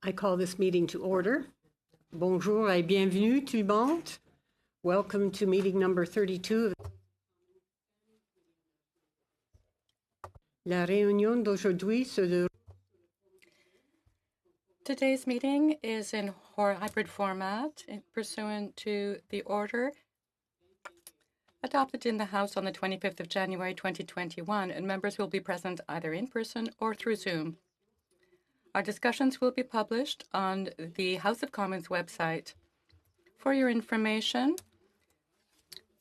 I call this meeting to order. Bonjour et bienvenue tout le monde. Welcome to meeting number 32. La réunion d'aujourd'hui se déroule. Today's meeting is in hybrid format pursuant to the order adopted in the House on the 25th of January 2021, and members will be present either in person or through Zoom. Our discussions will be published on the House of Commons website. For your information,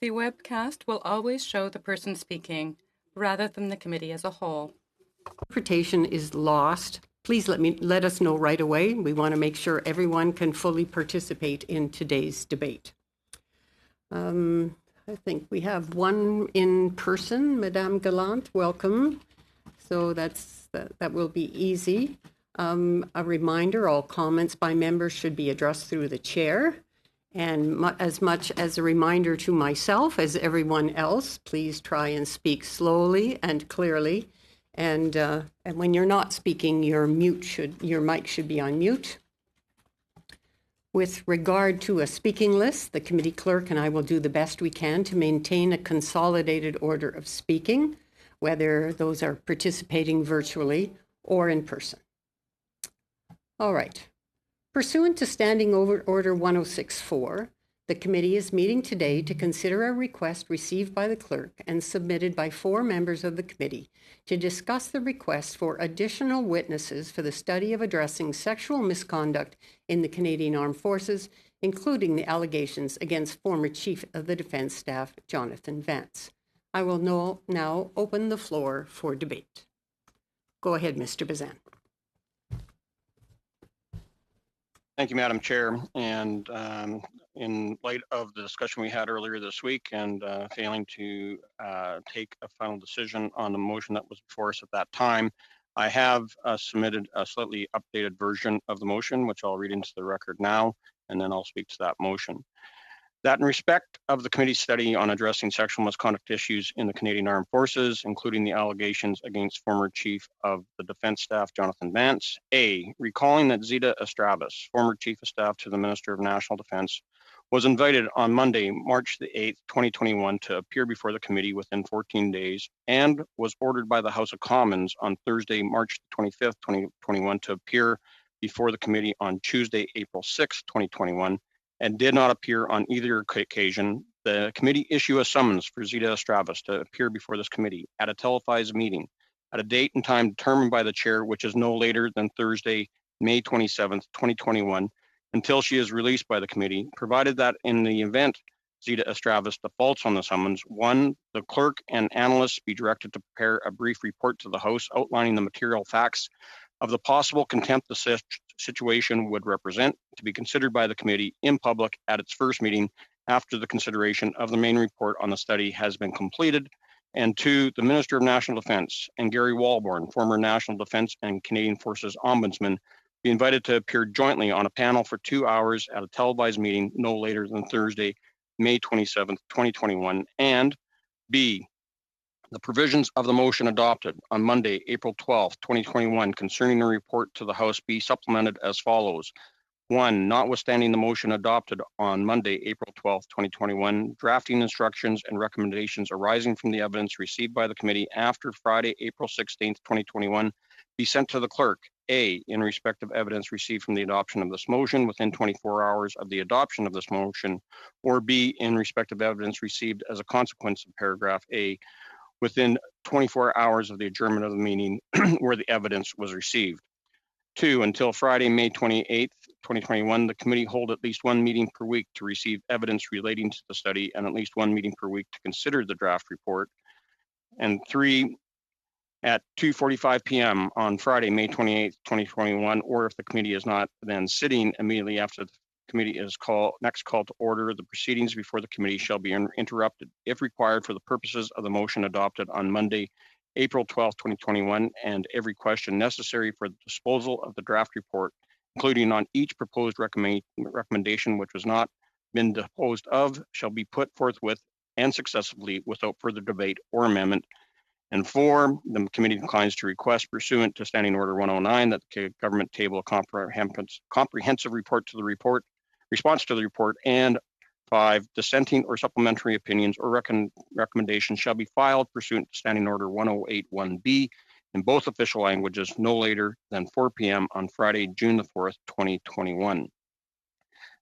the webcast will always show the person speaking rather than the committee as a whole. Interpretation is lost. Please let us know right away. We want to make sure everyone can fully participate in today's debate. I think we have one in person, Madame Gallant, welcome. So that will be easy. A reminder, all comments by members should be addressed through the chair. And as much as a reminder to myself as everyone else, please try and speak slowly and clearly. And when you're not speaking, your mic should be on mute. With regard to a speaking list, the committee clerk and I will do the best we can to maintain a consolidated order of speaking, whether those are participating virtually or in person. All right. Pursuant to Standing Order 1064, the committee is meeting today to consider a request received by the clerk and submitted by 4 members of the committee to discuss the request for additional witnesses for the study of addressing sexual misconduct in the Canadian Armed Forces, including the allegations against former Chief of the Defence Staff, Jonathan Vance. I will now open the floor for debate. Go ahead, Mr. Bazan. Thank you, Madam Chair. And in light of the discussion we had earlier this week and failing to take a final decision on the motion that was before us at that time, I have submitted a slightly updated version of the motion, which I'll read into the record now, and then I'll speak to that motion. That in respect of the committee's study on addressing sexual misconduct issues in the Canadian Armed Forces, including the allegations against former Chief of the Defence Staff, Jonathan Vance, A, recalling that Zita Estravis, former Chief of Staff to the Minister of National Defence, was invited on Monday, March the 8th, 2021 to appear before the committee within 14 days and was ordered by the House of Commons on Thursday, March 25th, 2021 to appear before the committee on Tuesday, April 6th, 2021, and did not appear on either occasion, the committee issue a summons for Zita Estravis to appear before this committee at a televised meeting at a date and time determined by the chair, which is no later than Thursday, May 27th, 2021, until she is released by the committee, provided that in the event Zita Estravis defaults on the summons, 1, the clerk and analysts be directed to prepare a brief report to the House outlining the material facts of the possible contempt the situation would represent, to be considered by the committee in public at its first meeting after the consideration of the main report on the study has been completed, and 2, the Minister of National Defence and Gary Walborn, former National Defence and Canadian Forces Ombudsman, be invited to appear jointly on a panel for 2 hours at a televised meeting no later than Thursday, May 27th, 2021, and B, the provisions of the motion adopted on Monday, April 12th, 2021, concerning the report to the House be supplemented as follows. 1, notwithstanding the motion adopted on Monday, April 12th, 2021, drafting instructions and recommendations arising from the evidence received by the committee after Friday, April 16th, 2021, be sent to the clerk. A, in respect of evidence received from the adoption of this motion within 24 hours of the adoption of this motion, or B, in respect of evidence received as a consequence of paragraph A, within 24 hours of the adjournment of the meeting where the evidence was received. 2, until Friday, May 28th, 2021, the committee hold at least 1 meeting per week to receive evidence relating to the study and at least 1 meeting per week to consider the draft report. And 3, at 2:45 p.m. on Friday, May 28th, 2021, or if the committee is not then sitting immediately after the committee is next called to order, the proceedings before the committee shall be interrupted if required for the purposes of the motion adopted on Monday, April 12th, 2021, and every question necessary for the disposal of the draft report, including on each proposed recommendation which has not been disposed of, shall be put forthwith and successively without further debate or amendment, And 4, the committee declines to request pursuant to Standing Order 109 that the government table a comprehensive response to the report. And 5, dissenting or supplementary opinions or recommendations shall be filed pursuant to Standing Order 1081B in both official languages no later than 4 p.m. on Friday, June the 4th, 2021.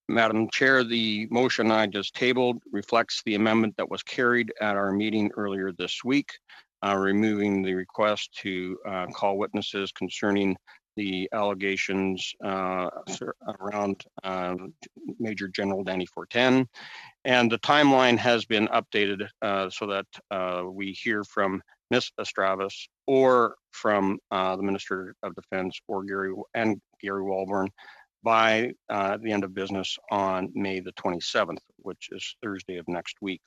Madam Chair, the motion I just tabled reflects the amendment that was carried at our meeting earlier this week, removing the request to call witnesses concerning the allegations around Major General Danny Fortin. And the timeline has been updated so that we hear from Ms. Estravis or from the Minister of Defense or Gary Walborn by the end of business on May the 27th, which is Thursday of next week.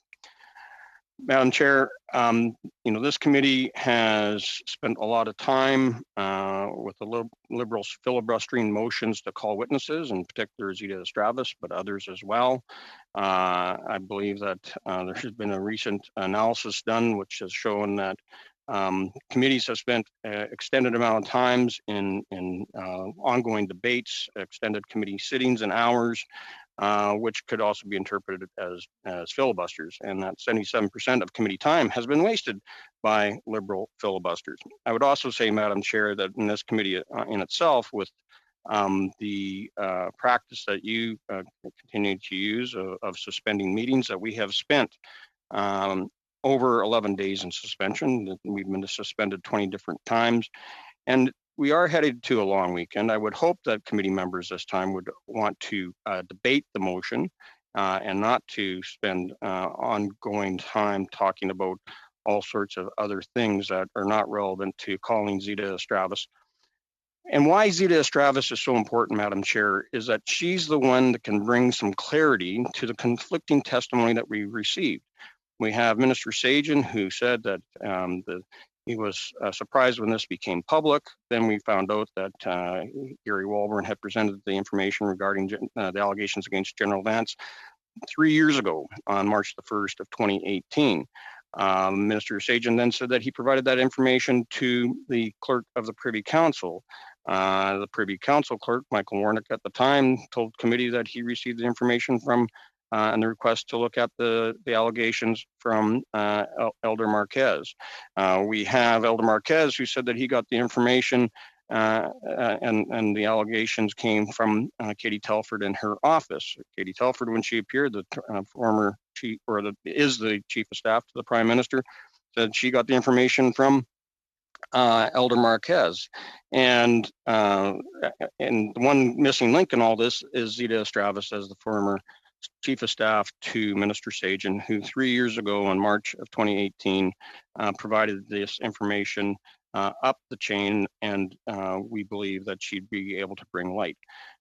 Madam Chair, this committee has spent a lot of time with the Liberals filibustering motions to call witnesses, in particular Zita Estravis, but others as well. I believe that there has been a recent analysis done which has shown that committees have spent extended amount of times in ongoing debates, extended committee sittings and hours, which could also be interpreted as filibusters, and that 77% of committee time has been wasted by Liberal filibusters. I would also say, Madam Chair, that in this committee in itself, with the practice that you continue to use of suspending meetings, that we have spent over 11 days in suspension. We've been suspended 20 different times, and we are headed to a long weekend. I would hope that committee members this time would want to debate the motion and not to spend ongoing time talking about all sorts of other things that are not relevant to calling Zita Estravis. And why Zita Estravis is so important, Madam Chair, is that she's the one that can bring some clarity to the conflicting testimony that we received. We have Minister Sajjan, who said that he was surprised when this became public. Then we found out that Gary Walborn had presented the information regarding the allegations against General Vance 3 years ago on March the 1st of 2018. Minister Sajjan then said that he provided that information to the clerk of the Privy Council. The Privy Council clerk, Michael Warnick, at the time told committee that he received the information from and the request to look at the allegations from Elder Marquez. We have Elder Marquez, who said that he got the information and the allegations came from Katie Telford in her office. Katie Telford, when she appeared, the former chief, is the chief of staff to the Prime Minister, said she got the information from Elder Marquez. And the one missing link in all this is Zita Estravis as the former chief of staff to Minister Sajjan, who 3 years ago in March of 2018 provided this information up the chain, and we believe that she'd be able to bring light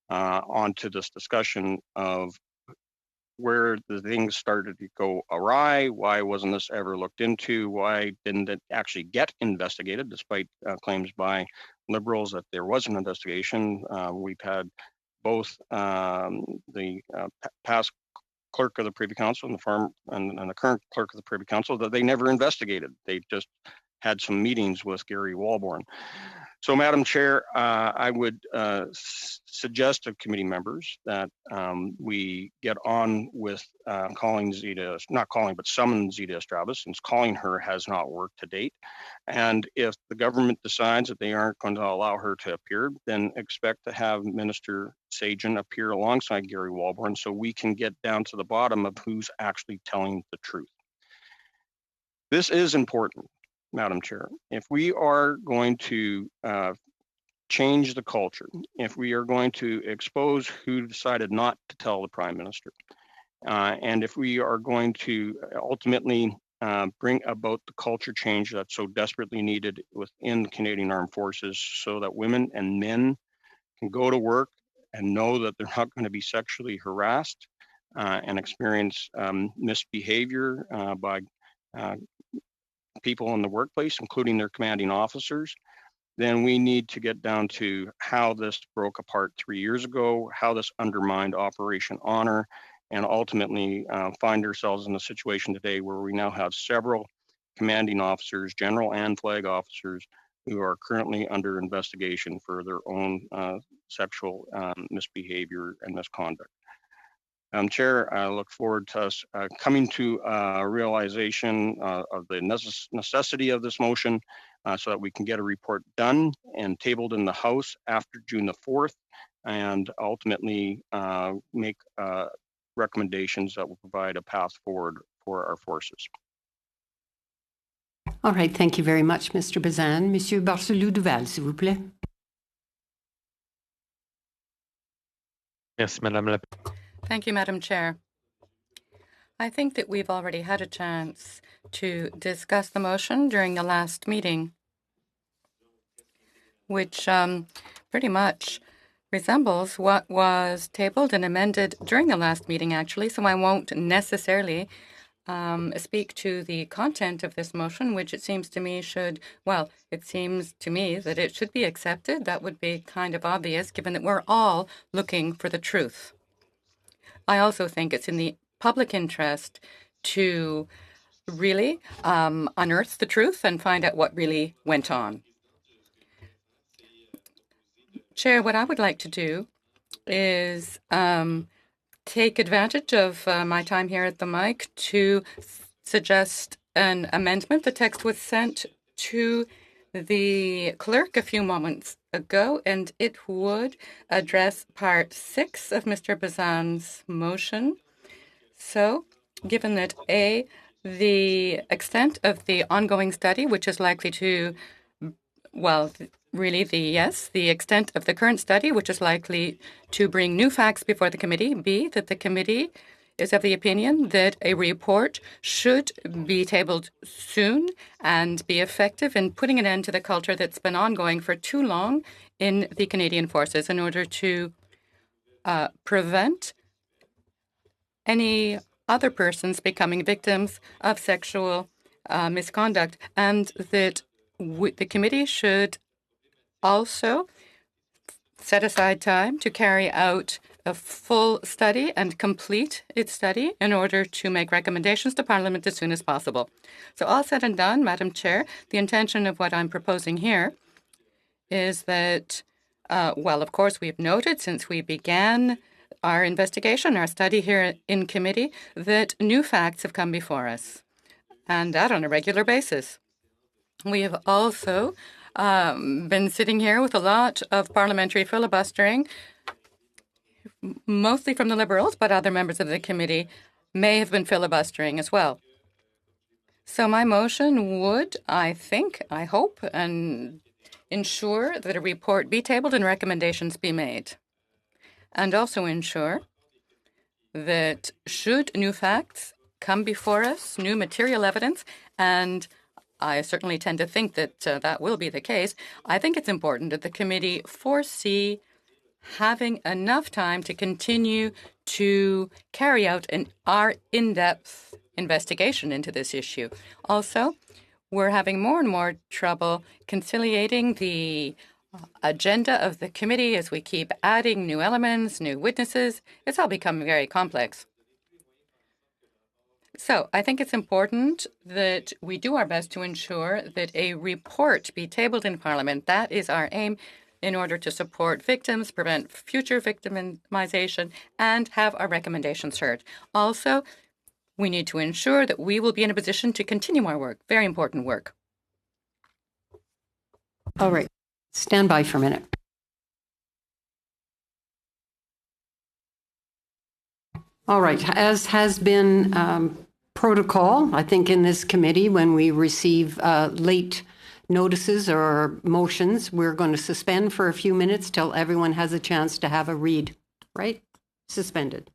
onto this discussion of where the things started to go awry. Why wasn't this ever looked into? Why didn't it actually get investigated, despite claims by Liberals that there was an investigation? We've had both the past clerk of the Privy Council and the current clerk of the Privy Council that they never investigated. They just had some meetings with Gary Walborn. So, Madam Chair, I would suggest to committee members that we get on with calling Zita, not calling, but summon Zita Estravis, since calling her has not worked to date. And if the government decides that they aren't going to allow her to appear, then expect to have Minister Sajjan appear alongside Gary Walborn so we can get down to the bottom of who's actually telling the truth. This is important, Madam Chair. If we are going to change the culture, if we are going to expose who decided not to tell the Prime Minister, and if we are going to ultimately bring about the culture change that's so desperately needed within the Canadian Armed Forces so that women and men can go to work and know that they're not going to be sexually harassed and experience misbehavior by people in the workplace, including their commanding officers, then we need to get down to how this broke apart 3 years ago, how this undermined Operation Honor, and ultimately find ourselves in a situation today where we now have several commanding officers, general and flag officers, who are currently under investigation for their own sexual misbehavior and misconduct. Chair, I look forward to us coming to a realization of the necessity of this motion so that we can get a report done and tabled in the House after June the 4th, and ultimately make recommendations that will provide a path forward for our forces. All right, thank you very much, Mr. Bazan. Monsieur Barcelou-Duval, s'il vous plaît. Merci, Madame la Thank you, Madam Chair. I think that we've already had a chance to discuss the motion during the last meeting, which pretty much resembles what was tabled and amended during the last meeting, actually, so I won't necessarily speak to the content of this motion, which it seems to me it seems to me that it should be accepted. That would be kind of obvious, given that we're all looking for the truth. I also think it's in the public interest to really unearth the truth and find out what really went on. Chair, what I would like to do is take advantage of my time here at the mic to suggest an amendment. The text was sent to the clerk a few moments ago, and it would address part 6 of Mr. Bazan's motion. So, given that A, the extent of the ongoing study, which is likely to, the extent of the current study, which is likely to bring new facts before the committee. B, that the committee is of the opinion that a report should be tabled soon and be effective in putting an end to the culture that's been ongoing for too long in the Canadian Forces in order to prevent any other persons becoming victims of sexual misconduct, and that the committee should also set aside time to carry out a full study and complete its study in order to make recommendations to Parliament as soon as possible. So all said and done, Madam Chair, the intention of what I'm proposing here is that, of course, we've noted since we began our investigation, our study here in committee, that new facts have come before us, and that on a regular basis. We have also been sitting here with a lot of parliamentary filibustering, mostly from the Liberals, but other members of the committee may have been filibustering as well. So my motion would, I hope, and ensure that a report be tabled and recommendations be made, and also ensure that should new facts come before us, new material evidence, and I certainly tend to think that that will be the case, I think it's important that the committee foresee having enough time to continue to carry out our in-depth investigation into this issue. Also, we're having more and more trouble conciliating the agenda of the committee as we keep adding new elements, new witnesses. It's all becoming very complex. So I think it's important that we do our best to ensure that a report be tabled in Parliament. That is our aim in order to support victims, prevent future victimization, and have our recommendations heard. Also, we need to ensure that we will be in a position to continue our work, very important work. All right. Stand by for a minute. All right. As has been protocol, I think, in this committee, when we receive late notices or motions, we're going to suspend for a few minutes till everyone has a chance to have a read, right? Suspended.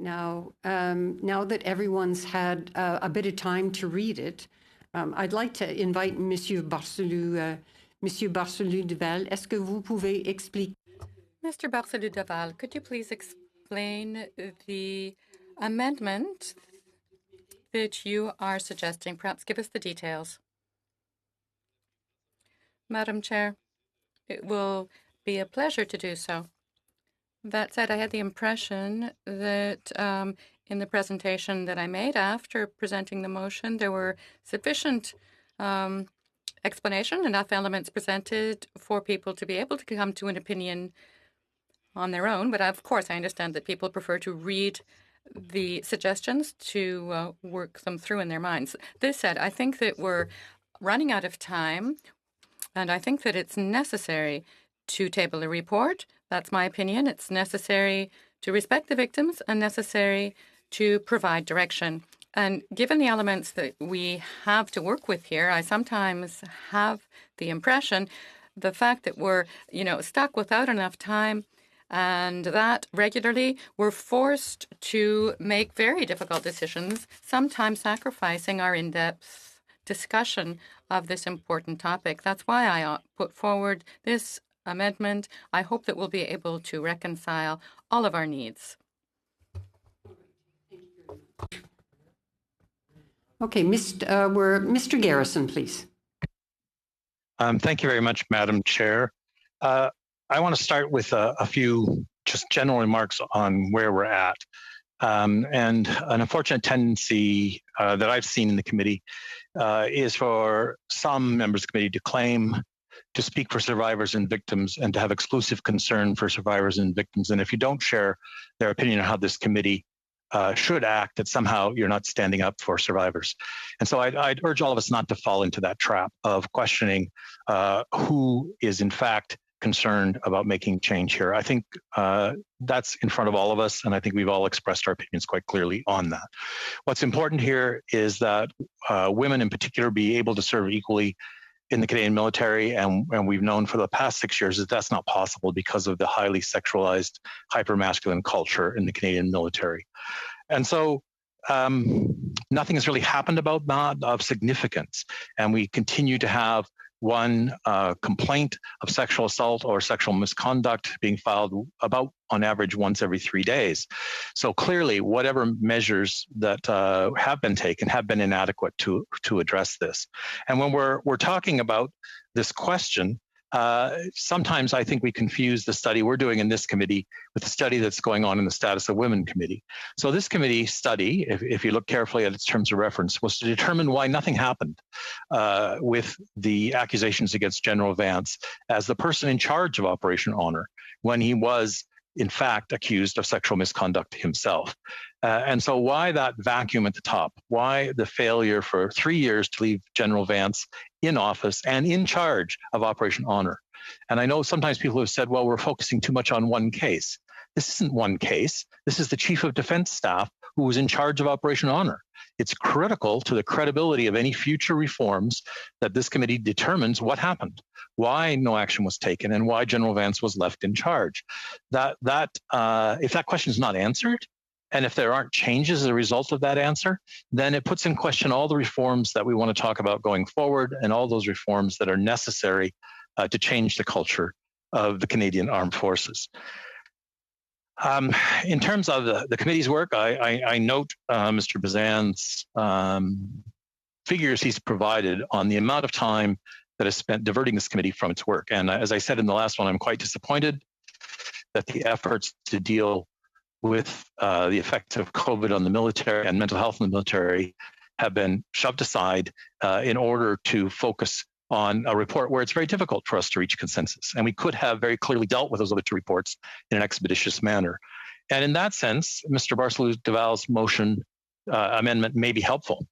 Now, now that everyone's had a bit of time to read it, I'd like to invite Monsieur Barcelou, Monsieur Barcelou-Duval. Est-ce que vous pouvez expliquer? Mr. Barcelou-Duval, could you please explain the amendment that you are suggesting? Perhaps give us the details. Madam Chair, it will be a pleasure to do so. That said, I had the impression that in the presentation that I made after presenting the motion, there were sufficient explanation, enough elements presented for people to be able to come to an opinion on their own. But of course, I understand that people prefer to read the suggestions to work them through in their minds. This said, I think that we're running out of time, and I think that it's necessary to table a report. That's my opinion. It's necessary to respect the victims and necessary to provide direction. And given the elements that we have to work with here, I sometimes have the impression the fact that we're, stuck without enough time, and that regularly we're forced to make very difficult decisions, sometimes sacrificing our in-depth discussion of this important topic. That's why I put forward this amendment. I hope that we'll be able to reconcile all of our needs. Okay, Mr. Garrison, please. Thank you very much, Madam Chair. I want to start with a few just general remarks on where we're at. And an unfortunate tendency that I've seen in the committee is for some members of the committee to claim to speak for survivors and victims and to have exclusive concern for survivors and victims. And if you don't share their opinion on how this committee should act, that somehow you're not standing up for survivors. And so I'd urge all of us not to fall into that trap of questioning who is in fact concerned about making change here. I think that's in front of all of us, and I think we've all expressed our opinions quite clearly on that. What's important here is that women in particular be able to serve equally in the Canadian military, and we've known for the past 6 years that that's not possible because of the highly sexualized, hyper-masculine culture in the Canadian military. And so nothing has really happened about that of significance, and we continue to have one complaint of sexual assault or sexual misconduct being filed about on average once every 3 days. So clearly, whatever measures that have been taken have been inadequate to address this. And when we're talking about this question, sometimes I think we confuse the study we're doing in this committee with the study that's going on in the Status of Women Committee. So this committee study, if you look carefully at its terms of reference, was to determine why nothing happened with the accusations against General Vance as the person in charge of Operation Honor when he was in fact accused of sexual misconduct himself. And so why that vacuum at the top? Why the failure for 3 years to leave General Vance in office and in charge of Operation Honor? And I know sometimes people have said, well, we're focusing too much on one case. This isn't one case. This is the Chief of Defense Staff who was in charge of Operation Honor. It's critical to the credibility of any future reforms that this committee determines what happened, why no action was taken, and why General Vance was left in charge. If that question is not answered, and if there aren't changes as a result of that answer, then it puts in question all the reforms that we want to talk about going forward and all those reforms that are necessary to change the culture of the Canadian Armed Forces. In terms of the committee's work, I note Mr. Bazan's figures he's provided on the amount of time that is spent diverting this committee from its work. And as I said in the last one, I'm quite disappointed that the efforts to deal with the effects of COVID on the military and mental health in the military have been shoved aside in order to focus on a report where it's very difficult for us to reach consensus. And we could have very clearly dealt with those other two reports in an expeditious manner. And in that sense, Mr. Barcelou-Duval's motion amendment may be helpful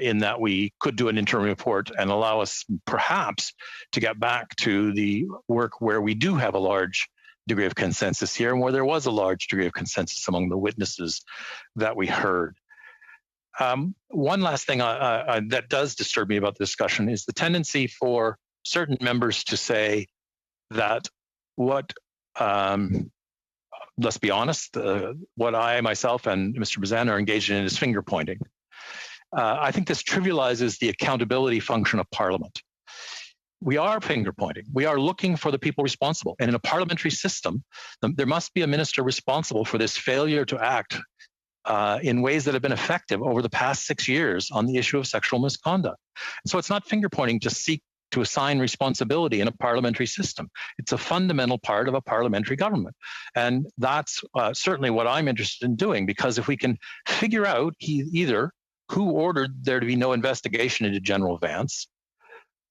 in that we could do an interim report and allow us perhaps to get back to the work where we do have a large degree of consensus here and where there was a large degree of consensus among the witnesses that we heard. One last thing that does disturb me about the discussion is the tendency for certain members to say that let's be honest, what I myself and Mr. Bazan are engaged in is finger pointing. I think this trivializes the accountability function of Parliament. We are finger pointing. We are looking for the people responsible. And in a parliamentary system, there must be a minister responsible for this failure to act in ways that have been effective over the past 6 years on the issue of sexual misconduct. So it's not finger pointing to seek to assign responsibility in a parliamentary system. It's a fundamental part of a parliamentary government. And that's certainly what I'm interested in doing, because if we can figure out either who ordered there to be no investigation into General Vance,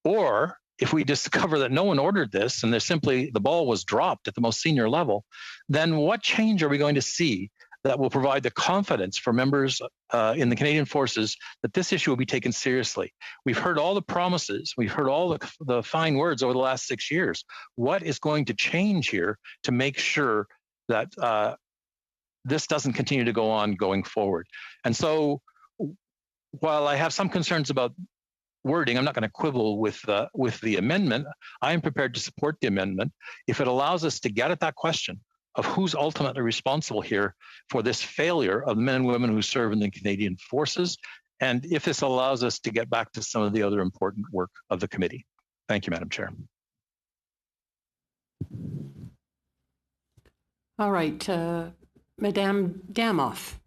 or if we discover that no one ordered this and there's simply the ball was dropped at the most senior level, then what change are we going to see that will provide the confidence for members in the Canadian Forces that this issue will be taken seriously? We've heard all the promises. We've heard all the fine words over the last 6 years. What is going to change here to make sure that this doesn't continue to go on going forward? And so while I have some concerns about wording, I'm not going to quibble with the amendment. I am prepared to support the amendment if it allows us to get at that question of who's ultimately responsible here for this failure of men and women who serve in the Canadian Forces, and if this allows us to get back to some of the other important work of the committee. Thank you, Madam Chair. All right, Madame Damoff.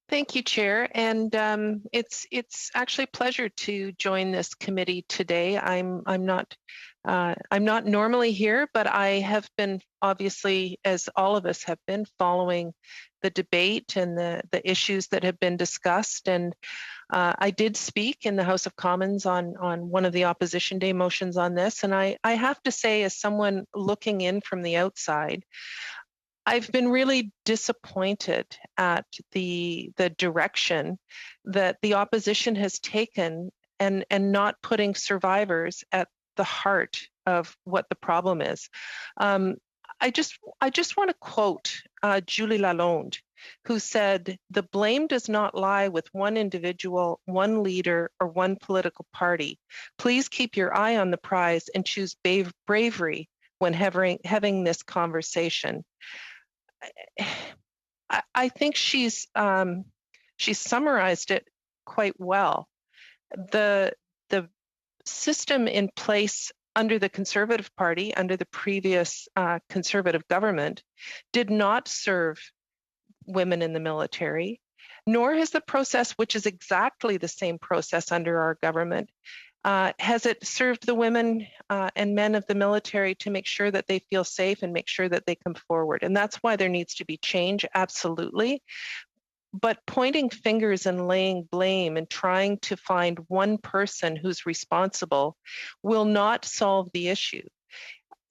Thank you, Chair. And it's actually a pleasure to join this committee today. I'm not normally here, but I have been, obviously, as all of us have been, following the debate and the issues that have been discussed. And I did speak in the House of Commons on one of the Opposition Day motions on this. And I have to say, as someone looking in from the outside, I've been really disappointed at the direction that the opposition has taken and not putting survivors at the heart of what the problem is. I just want to quote Julie Lalonde, who said, "The blame does not lie with one individual, one leader, or one political party. Please keep your eye on the prize and choose bravery when having this conversation." I think she's summarized it quite well. The system in place under the Conservative Party, under the previous Conservative government, did not serve women in the military, nor has the process, which is exactly the same process under our government, has it served the women and men of the military to make sure that they feel safe and make sure that they come forward. And that's why there needs to be change, absolutely. But pointing fingers and laying blame and trying to find one person who's responsible will not solve the issue.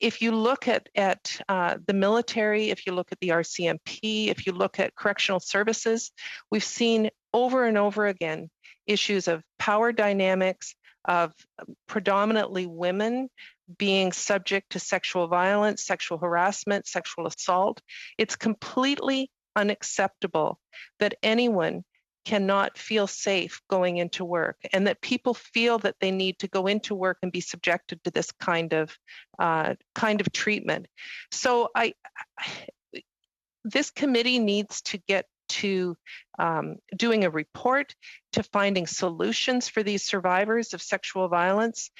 If you look at the military, if you look at the RCMP, if you look at correctional services, we've seen over and over again issues of power dynamics, of predominantly women being subject to sexual violence, sexual harassment, sexual assault. It's completely unacceptable that anyone cannot feel safe going into work, and that people feel that they need to go into work and be subjected to this kind of treatment. So this committee needs to get to doing a report, to finding solutions for these survivors of sexual violence.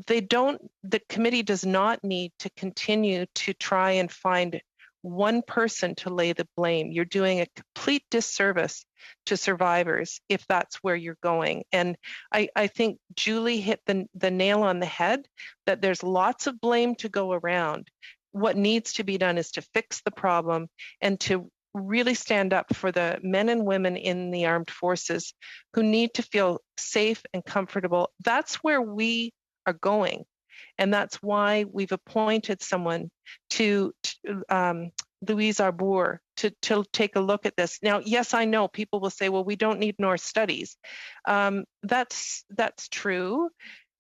The committee does not need to continue to try and find one person to lay the blame. You're doing a complete disservice to survivors if that's where you're going. And I think Julie hit the nail on the head, that there's lots of blame to go around. What needs to be done is to fix the problem and to really stand up for the men and women in the armed forces who need to feel safe and comfortable. That's where we are going. And that's why we've appointed someone Louise Arbour, to take a look at this. Now, yes, I know people will say, well, we don't need more studies. That's true.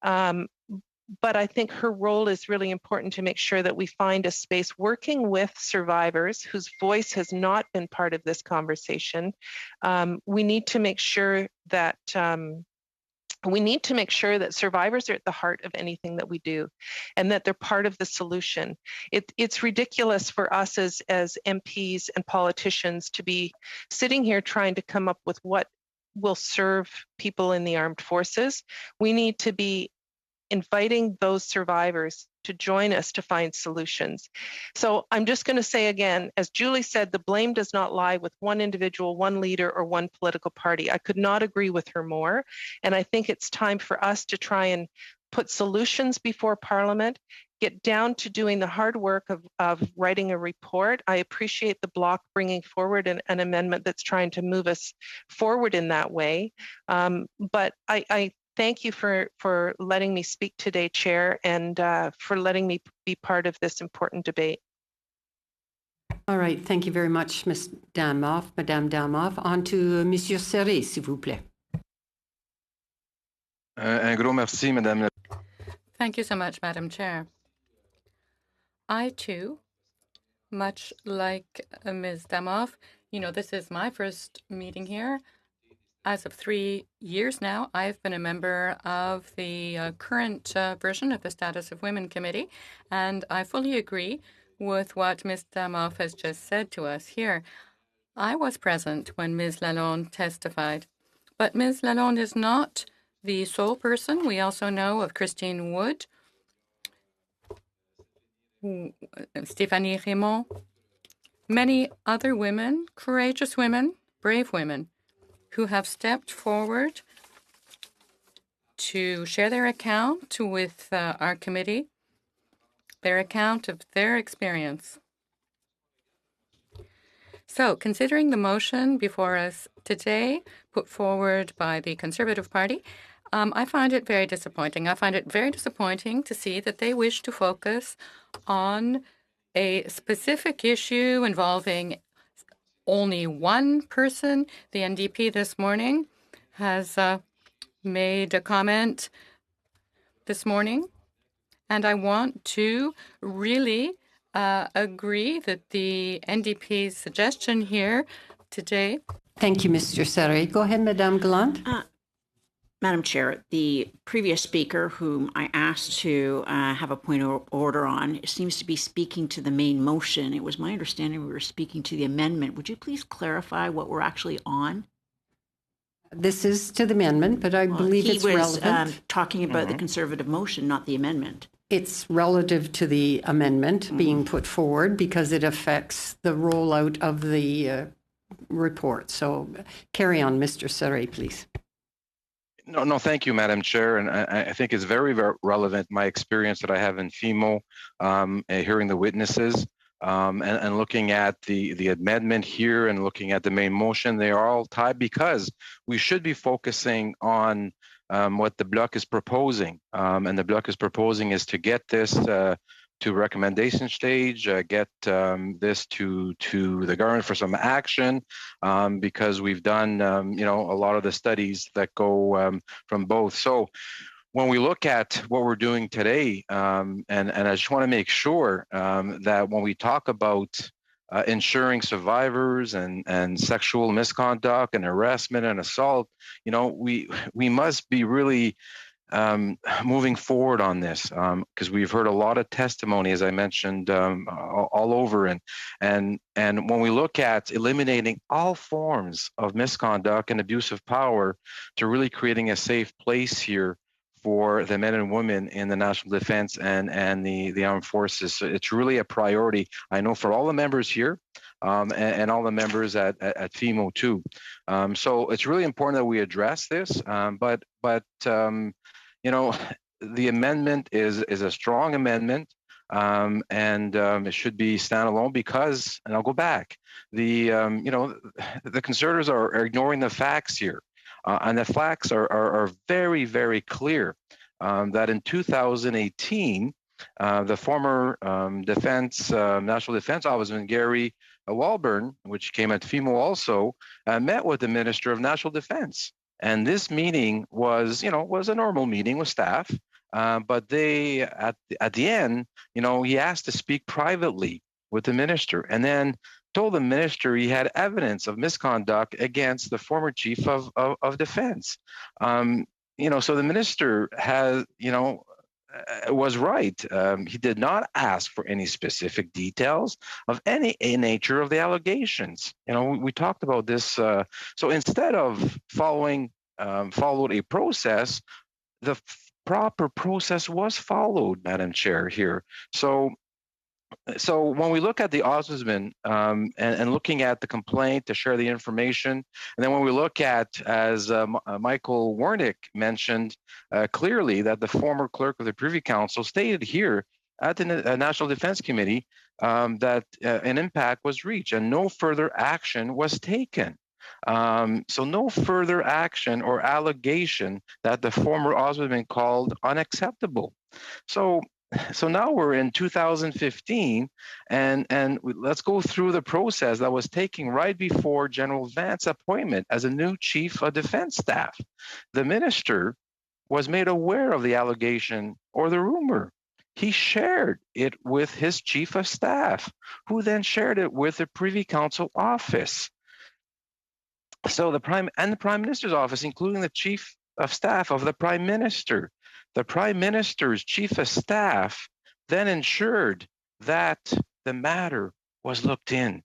But I think her role is really important to make sure that we find a space working with survivors whose voice has not been part of this conversation. We need to make sure that survivors are at the heart of anything that we do, and that they're part of the solution. It's ridiculous for us as MPs and politicians to be sitting here trying to come up with what will serve people in the armed forces. We need to be inviting those survivors to join us to find solutions. So I'm just going to say again, as Julie said, the blame does not lie with one individual, one leader, or one political party. I could not agree with her more. And I think it's time for us to try and put solutions before Parliament, get down to doing the hard work of writing a report. I appreciate the Bloc bringing forward an amendment that's trying to move us forward in that way. But I thank you for letting me speak today, Chair, and for letting me be part of this important debate. All right, thank you very much, Ms. Damoff, Madame Damoff. On to Monsieur Serré, s'il vous plaît. Un gros merci, Madame. Thank you so much, Madam Chair. I, too, much like Ms. Damoff, this is my first meeting here. As of 3 years now, I've been a member of the current version of the Status of Women Committee, and I fully agree with what Ms. Damoff has just said to us here. I was present when Ms. Lalonde testified, but Ms. Lalonde is not the sole person. We also know of Christine Wood, Stéphanie Raymond, many other women, courageous women, brave women, who have stepped forward to share their account with our committee, their account of their experience. So, considering the motion before us today, put forward by the Conservative Party, I find it very disappointing. I find it very disappointing to see that they wish to focus on a specific issue involving only one person. The NDP this morning has made a comment this morning, and I want to really agree that the NDP's suggestion here today. Thank you, Mr. Serré. Go ahead, Madame Gallant. Madam Chair, the previous speaker, whom I asked to have a point of order on, seems to be speaking to the main motion. It was my understanding we were speaking to the amendment. Would you please clarify what we're actually on? This is to the amendment, but I believe it's relevant. He was talking about the Conservative motion, not the amendment. It's relative to the amendment being put forward because it affects the rollout of the report. So carry on, Mr. Serré, please. No, thank you, Madam Chair. And I think it's very, very relevant, my experience that I have in FEMO, hearing the witnesses and looking at the amendment here and looking at the main motion. They are all tied because we should be focusing on what the Bloc is proposing. And the Bloc is proposing is to get this to recommendation stage, get this to the government for some action, because we've done, a lot of the studies that go from both. So when we look at what we're doing today, and I just want to make sure that when we talk about ensuring survivors and sexual misconduct and harassment and assault, we must be really moving forward on this, because we've heard a lot of testimony, as I mentioned, all over, and when we look at eliminating all forms of misconduct and abuse of power to really creating a safe place here for the men and women in the national defense and the armed forces. So it's really a priority, I know, for all the members here, and all the members at FEMO too. So it's really important that we address this, but the amendment is a strong amendment, and it should be standalone because, and I'll go back, the conservatives are ignoring the facts here, and the facts are very, very clear, that in 2018, the former National Defense Ombudsman Gary Walburn, which came at FEMO also, met with the Minister of National Defense. And this meeting was a normal meeting with staff, but they, at the end, he asked to speak privately with the minister, and then told the minister he had evidence of misconduct against the former chief of defense. So the minister was right. He did not ask for any specific details of any nature of the allegations. We talked about this. So instead of followed a process, the proper process was followed, Madam Chair, here. So when we look at the ombudsman, and looking at the complaint to share the information, and then when we look at, as Michael Warnick mentioned clearly, that the former clerk of the Privy Council stated here at the National Defense Committee that an impasse was reached and no further action was taken. So no further action or allegation that the former ombudsman called unacceptable. So now we're in 2015, and let's go through the process that was taking right before General Vance's appointment as a new chief of defense staff. The minister was made aware of the allegation or the rumor. He shared it with his chief of staff, who then shared it with the Privy Council office. So the Prime Minister's office, including the chief of staff of the Prime Minister. The Prime Minister's chief of staff then ensured that the matter was looked into.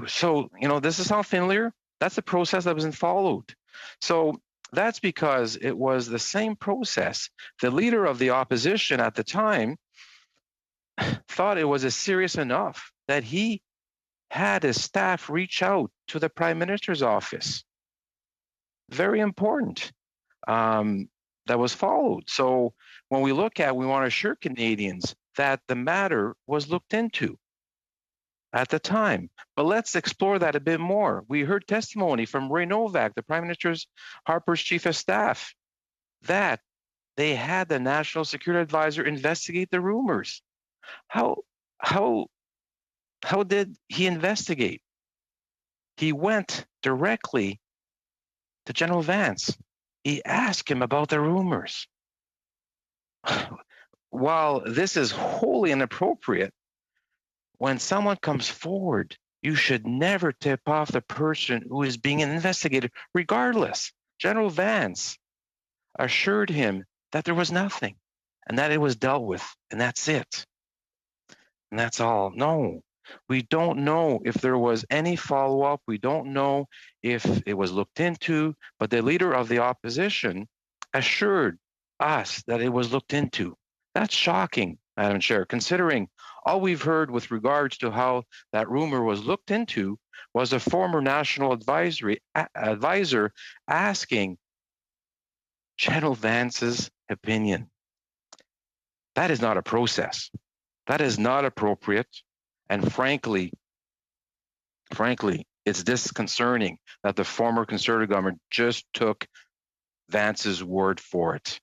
So, this is how familiar? That's the process that was followed. So that's because it was the same process. The leader of the opposition at the time thought it was serious enough that he had his staff reach out to the Prime Minister's office. Very important. That was followed. So when we want to assure Canadians that the matter was looked into at the time. But let's explore that a bit more. We heard testimony from Ray Novak, the Prime Minister's Harper's chief of staff, that they had the National Security Advisor investigate the rumors. How did he investigate? He went directly to General Vance. He asked him about the rumors. While this is wholly inappropriate, when someone comes forward, you should never tip off the person who is being investigated, regardless. General Vance assured him that there was nothing and that it was dealt with, and that's it. And that's all. No, we don't know if there was any follow-up. We don't know if it was looked into, but the leader of the opposition assured us that it was looked into. That's shocking, Madam Chair, considering all we've heard with regards to how that rumor was looked into was a former national advisor asking General Vance's opinion. That is not a process. That is not appropriate. And frankly, it's disconcerting that the former Conservative government just took Vance's word for it,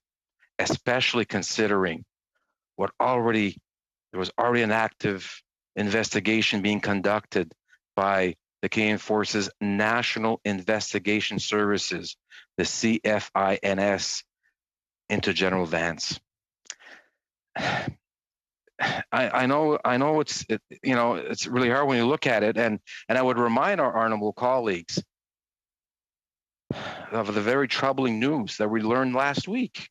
especially considering there was already an active investigation being conducted by the Canadian Forces National Investigation Services, the CFINS, into General Vance. I know it's really hard when you look at it, and I would remind our honorable colleagues of the very troubling news that we learned last week,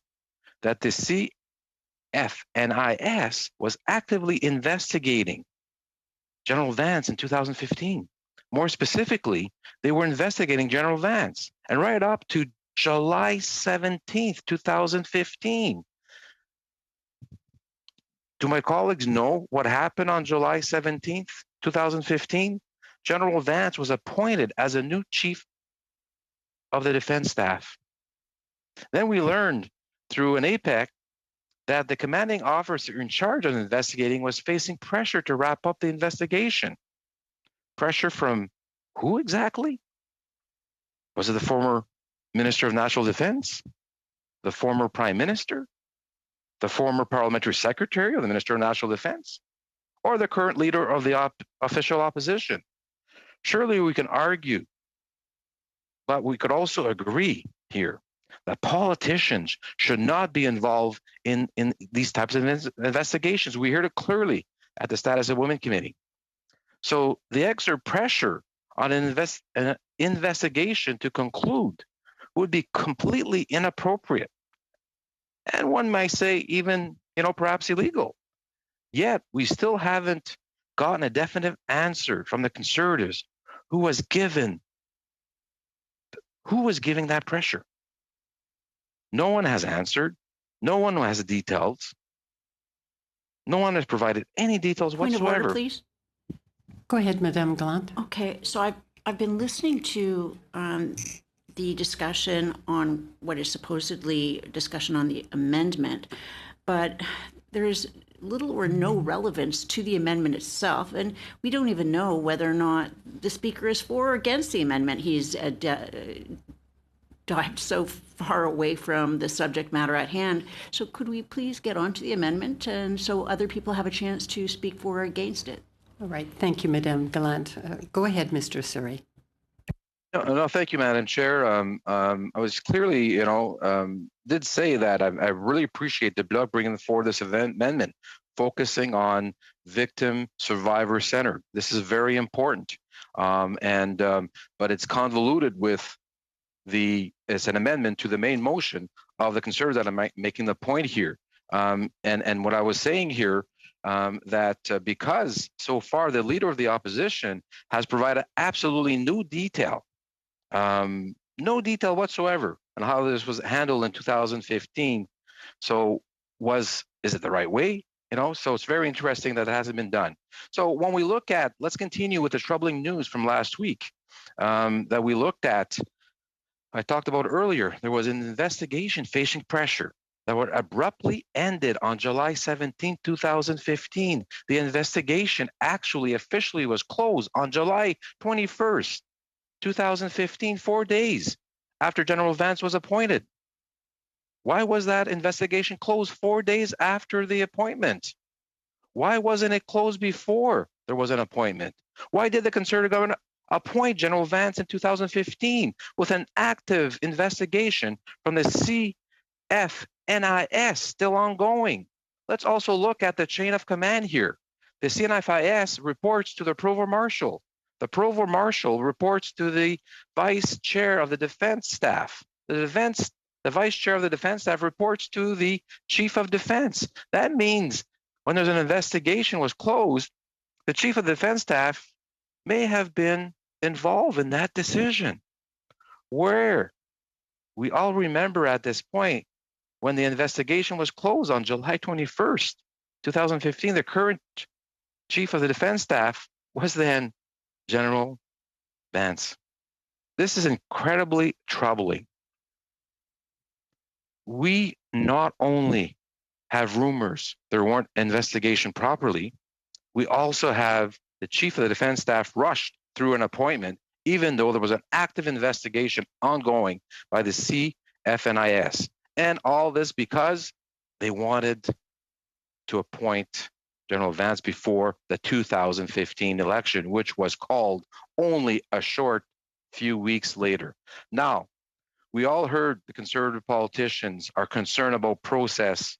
that the CFNIS was actively investigating General Vance in 2015. More specifically, they were investigating General Vance, and right up to July 17th, 2015. Do my colleagues know what happened on July 17th, 2015? General Vance was appointed as a new chief of the defense staff. Then we learned through an APEC that the commanding officer in charge of investigating was facing pressure to wrap up the investigation. Pressure from who exactly? Was it the former Minister of National Defense? The former Prime Minister? The former Parliamentary Secretary of the Minister of National Defense? Or the current leader of the official opposition? Surely we can argue, but we could also agree here that politicians should not be involved in these types of investigations. We heard it clearly at the Status of Women Committee. So the exert pressure on an investigation to conclude would be completely inappropriate. And one might say even, perhaps illegal. Yet we still haven't gotten a definite answer from the Conservatives who was giving that pressure. No one has answered. No one has the details. No one has provided any details whatsoever. Point of order, please. Go ahead, Madame Gallant. Okay, so I've been listening to the discussion on what is supposedly discussion on the amendment, but there is little or no relevance to the amendment itself, and we don't even know whether or not the speaker is for or against the amendment. He's dived so far away from the subject matter at hand. So could we please get on to the amendment, and so other people have a chance to speak for or against it? All right. Thank you, Madame Gallant. Go ahead, Mr. Surrey. No, thank you, Madam Chair. I was clearly, did say that I really appreciate the Bloc bringing forward this amendment, focusing on victim survivor centered. This is very important, but it's convoluted with it's an amendment to the main motion of the Conservatives that I'm making the point here. And what I was saying here, that because so far the leader of the opposition has provided absolutely no detail whatsoever on how this was handled in 2015. So is it the right way? So it's very interesting that it hasn't been done. So when we look at, let's continue with the troubling news from last week that we looked at. I talked about earlier. There was an investigation facing pressure that were abruptly ended on July 17, 2015. The investigation actually officially was closed on July 21st, 2015, 4 days after General Vance was appointed. Why was that investigation closed 4 days after the appointment? Why wasn't it closed before there was an appointment? Why did the Conservative government appoint General Vance in 2015 with an active investigation from the CFNIS still ongoing? Let's also look at the chain of command here. The CNFIS reports to the Provost Marshal. The Provost Marshal reports to the Vice Chair of the Defense Staff. The Vice Chair of the Defense Staff reports to the Chief of Defense. That means when there's an investigation was closed, the Chief of the Defense Staff may have been involved in that decision. Where we all remember at this point, when the investigation was closed on July 21st, 2015, the current Chief of the Defense Staff was then General Vance. This is incredibly troubling. We not only have rumors there weren't investigation properly, we also have the Chief of the Defense Staff rushed through an appointment, even though there was an active investigation ongoing by the CFNIS. And all this because they wanted to appoint General Vance before the 2015 election, which was called only a short few weeks later. Now, we all heard the Conservative politicians are concerned about process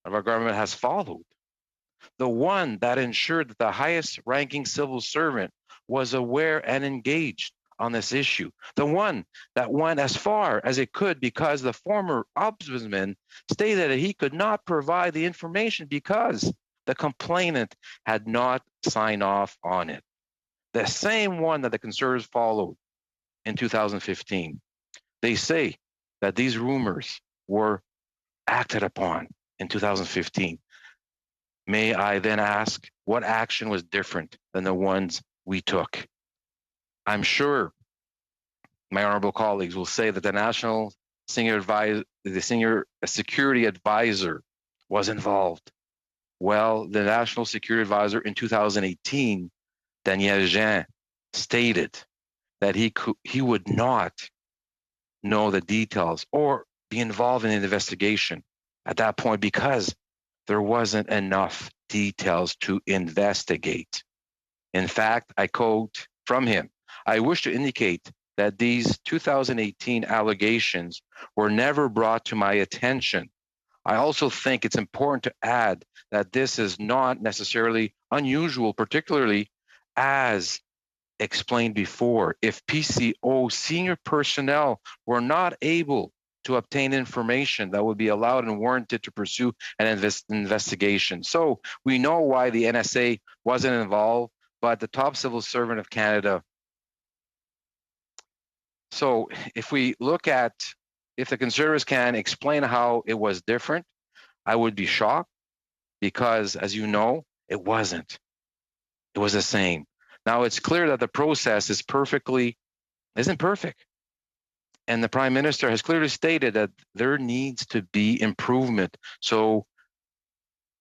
that our government has followed. The one that ensured that the highest ranking civil servant was aware and engaged on this issue. The one that went as far as it could because the former ombudsman stated that he could not provide the information because the complainant had not signed off on it. The same one that the Conservatives followed in 2015. They say that these rumors were acted upon in 2015. May I then ask what action was different than the ones we took? I'm sure my honorable colleagues will say that the National Senior Security Advisor was involved. Well, the National Security Advisor in 2018, Daniel Jean, stated that he would not know the details or be involved in an investigation at that point because there wasn't enough details to investigate. In fact, I quote from him, "I wish to indicate that these 2018 allegations were never brought to my attention. I also think it's important to add that this is not necessarily unusual, particularly as explained before, if PCO senior personnel were not able to obtain information that would be allowed and warranted to pursue an investigation." So we know why the NSA wasn't involved, but the top civil servant of Canada. So if we look at, if the Conservatives can explain how it was different, I would be shocked because, as you know, it wasn't. It was the same. Now it's clear that the process isn't perfect. And the Prime Minister has clearly stated that there needs to be improvement. So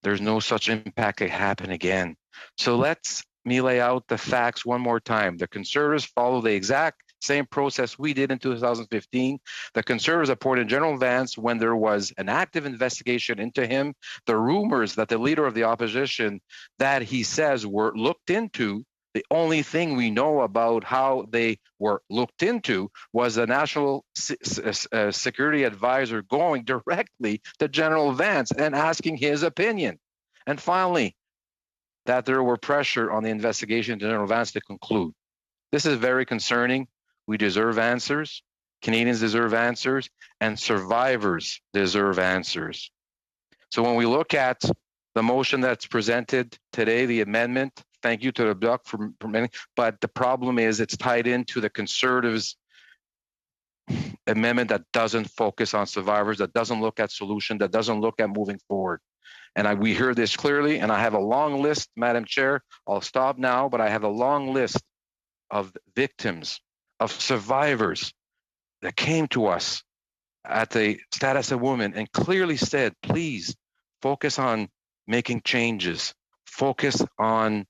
there's no such impact that happen again. So let me lay out the facts one more time. The Conservatives follow the exact same process we did in 2015. The Conservatives appointed General Vance when there was an active investigation into him. The rumors that the Leader of the Opposition that he says were looked into, the only thing we know about how they were looked into was the National Security Advisor going directly to General Vance and asking his opinion. And finally, that there were pressure on the investigation to General Vance to conclude. This is very concerning. We deserve answers. Canadians deserve answers, and survivors deserve answers. So when we look at the motion that's presented today, the amendment, thank you to the Bloc for many, but the problem is it's tied into the Conservatives' amendment that doesn't focus on survivors, that doesn't look at solution, that doesn't look at moving forward. And we hear this clearly, and I have a long list, Madam Chair. I'll stop now, but I have a long list of victims, of survivors that came to us at the Status of Women and clearly said, please focus on making changes, focus on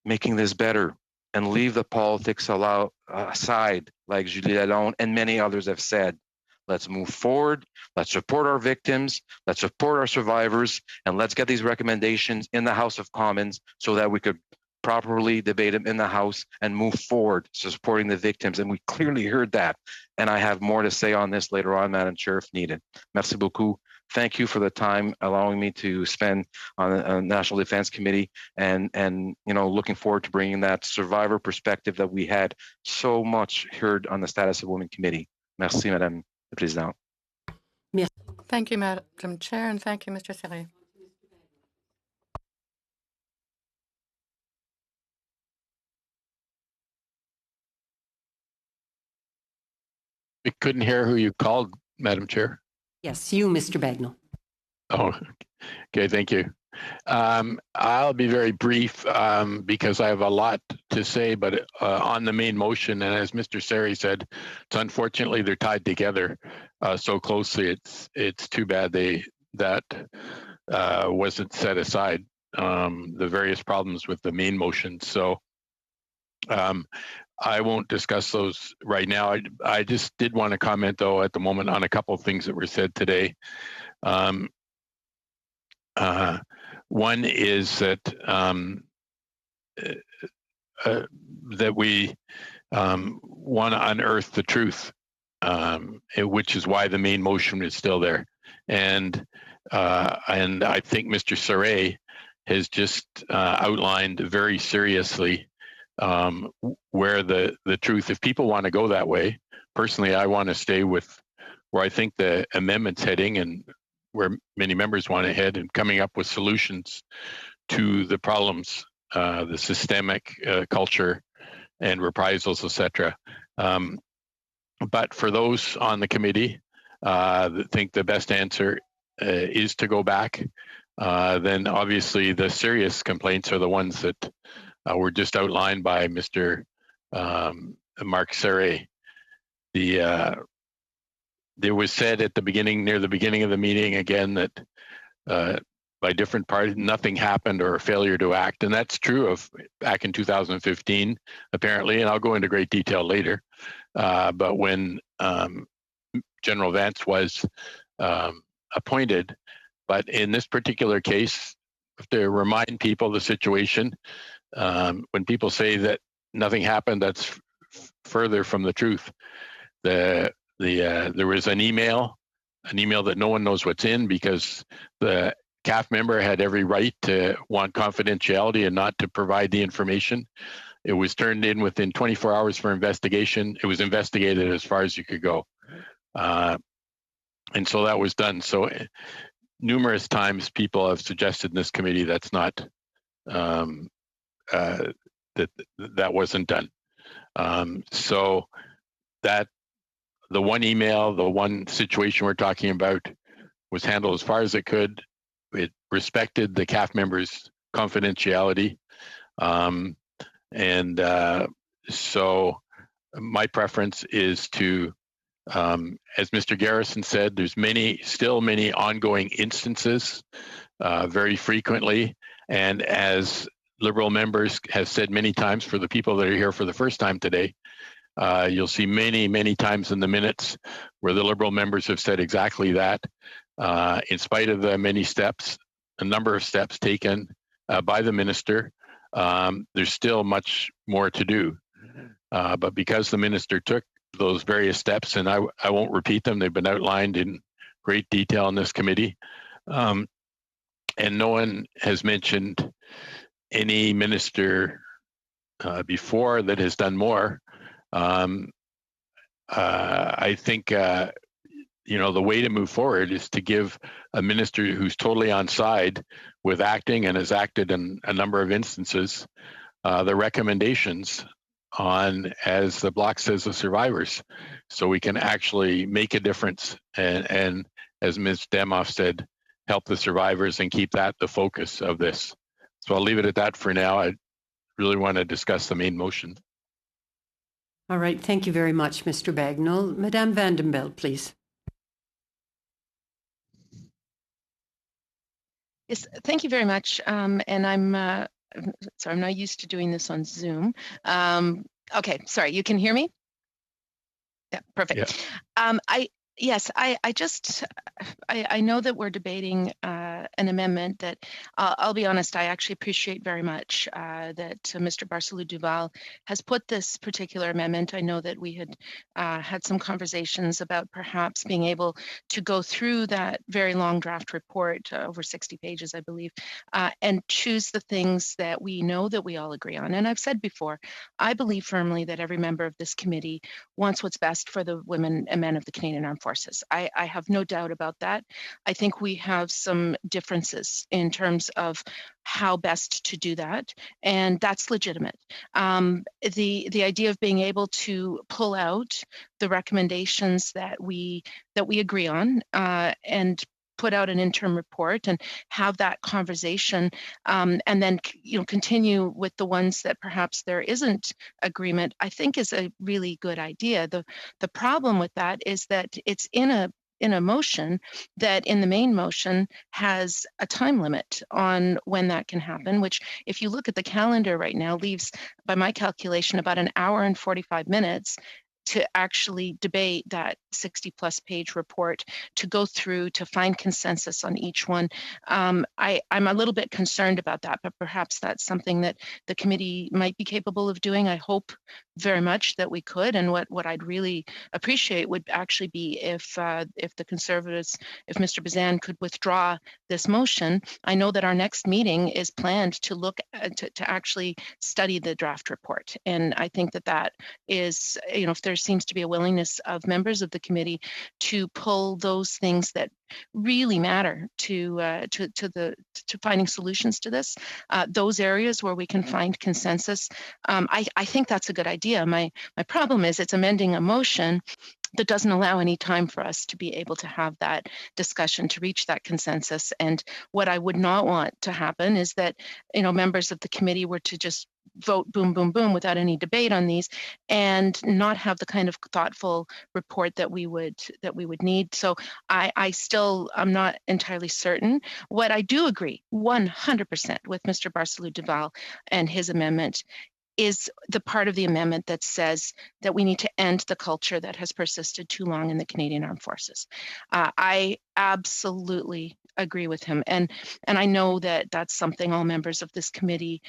making this better, and leave the politics aside, like Julie Lalonde and many others have said. Let's move forward. Let's support our victims. Let's support our survivors. And let's get these recommendations in the House of Commons so that we could properly debate them in the House and move forward to supporting the victims. And we clearly heard that. And I have more to say on this later on, Madam Chair, if needed. Merci beaucoup. Thank you for the time allowing me to spend on the National Defense Committee and looking forward to bringing that survivor perspective that we had so much heard on the Status of Women Committee. Merci, Madame la Présidente. Thank you, Madam Chair, and thank you, Mr. Serret. We couldn't hear who you called, Madam Chair. Yes, you, Mr. Bagnall. Oh, okay, thank you. I'll be very brief because I have a lot to say, but on the main motion, and as Mr. Seri said, it's unfortunately they're tied together so closely. It's too bad that wasn't set aside. The various problems with the main motion. So I won't discuss those right now. I just did want to comment, though, at the moment on a couple of things that were said today. One is that that we want to unearth the truth, which is why the main motion is still there. And I think Mr. Saray has just outlined very seriously where the truth, if people want to go that way. Personally, I want to stay with where I think the amendment's heading and where many members want to head, and coming up with solutions to the problems, the systemic culture and reprisals, etc. But for those on the committee that think the best answer is to go back, then obviously the serious complaints are the ones that were just outlined by Mr. Mark Saray. There was said at the beginning, near the beginning of the meeting again, that by different parties, nothing happened or a failure to act. And that's true of back in 2015, apparently, and I'll go into great detail later. But when General Vance was appointed, but in this particular case, to remind people the situation, when people say that nothing happened, that's further from the truth. There was an email that no one knows what's in, because the CAF member had every right to want confidentiality and not to provide the information. It was turned in within 24 hours for investigation. It was investigated as far as you could go. And so that was done. So numerous times people have suggested in this committee that's not, that wasn't done. So that the one email, the one situation we're talking about was handled as far as it could. It respected the CAF members' confidentiality. So my preference is to, as Mr. Garrison said, there's still many ongoing instances, very frequently. And as Liberal members have said many times, for the people that are here for the first time today, you'll see many, many times in the minutes where the Liberal members have said exactly that. In spite of the many steps, a number of steps taken by the minister, there's still much more to do. But because the minister took those various steps, and I won't repeat them, they've been outlined in great detail in this committee. And no one has mentioned any minister before that has done more. I think the way to move forward is to give a minister who's totally on side with acting and has acted in a number of instances the recommendations on, as the bloc says, the survivors, so we can actually make a difference and as Ms. Demoff said, help the survivors and keep that the focus of this. So I'll leave it at that for now. I really want to discuss the main motion. All right. Thank you very much, Mr. Bagnall. Madame Vandenbeld, please. Yes, thank you very much. And I'm sorry, I'm not used to doing this on Zoom. Okay, sorry, you can hear me? Yeah, perfect. Yeah. I know that we're debating an amendment that I'll be honest, I actually appreciate very much that Mr. Barcelou-Duval has put this particular amendment. I know that we had had some conversations about perhaps being able to go through that very long draft report, over 60 pages, I believe, and choose the things that we know that we all agree on. And I've said before, I believe firmly that every member of this committee wants what's best for the women and men of the Canadian Armed Forces. I have no doubt about that. I think we have some differences in terms of how best to do that, and that's legitimate. The idea of being able to pull out the recommendations that we agree on and put out an interim report and have that conversation, and then continue with the ones that perhaps there isn't agreement, I think is a really good idea. The problem with that is that it's in a motion that in the main motion has a time limit on when that can happen, which if you look at the calendar right now leaves, by my calculation, about an hour and 45 minutes to actually debate that 60-plus page report to go through to find consensus on each one. I'm a little bit concerned about that, but perhaps that's something that the committee might be capable of doing. I hope very much that we could, and what I'd really appreciate would actually be if the Conservatives, if Mr. Bazan could withdraw this motion. I know that our next meeting is planned to look to actually study the draft report, and I think that is, if there seems to be a willingness of members of the committee to pull those things that really matter to finding solutions to this, those areas where we can find consensus. I think that's a good idea. My problem is it's amending a motion that doesn't allow any time for us to be able to have that discussion, to reach that consensus. And what I would not want to happen is that, members of the committee were to just vote boom, boom, boom without any debate on these and not have the kind of thoughtful report that we would need. So I'm not entirely certain. What I do agree 100% with Mr. Barcelou-Duval and his amendment is the part of the amendment that says that we need to end the culture that has persisted too long in the Canadian Armed Forces. I absolutely agree with him, and I know that that's something all members of this committee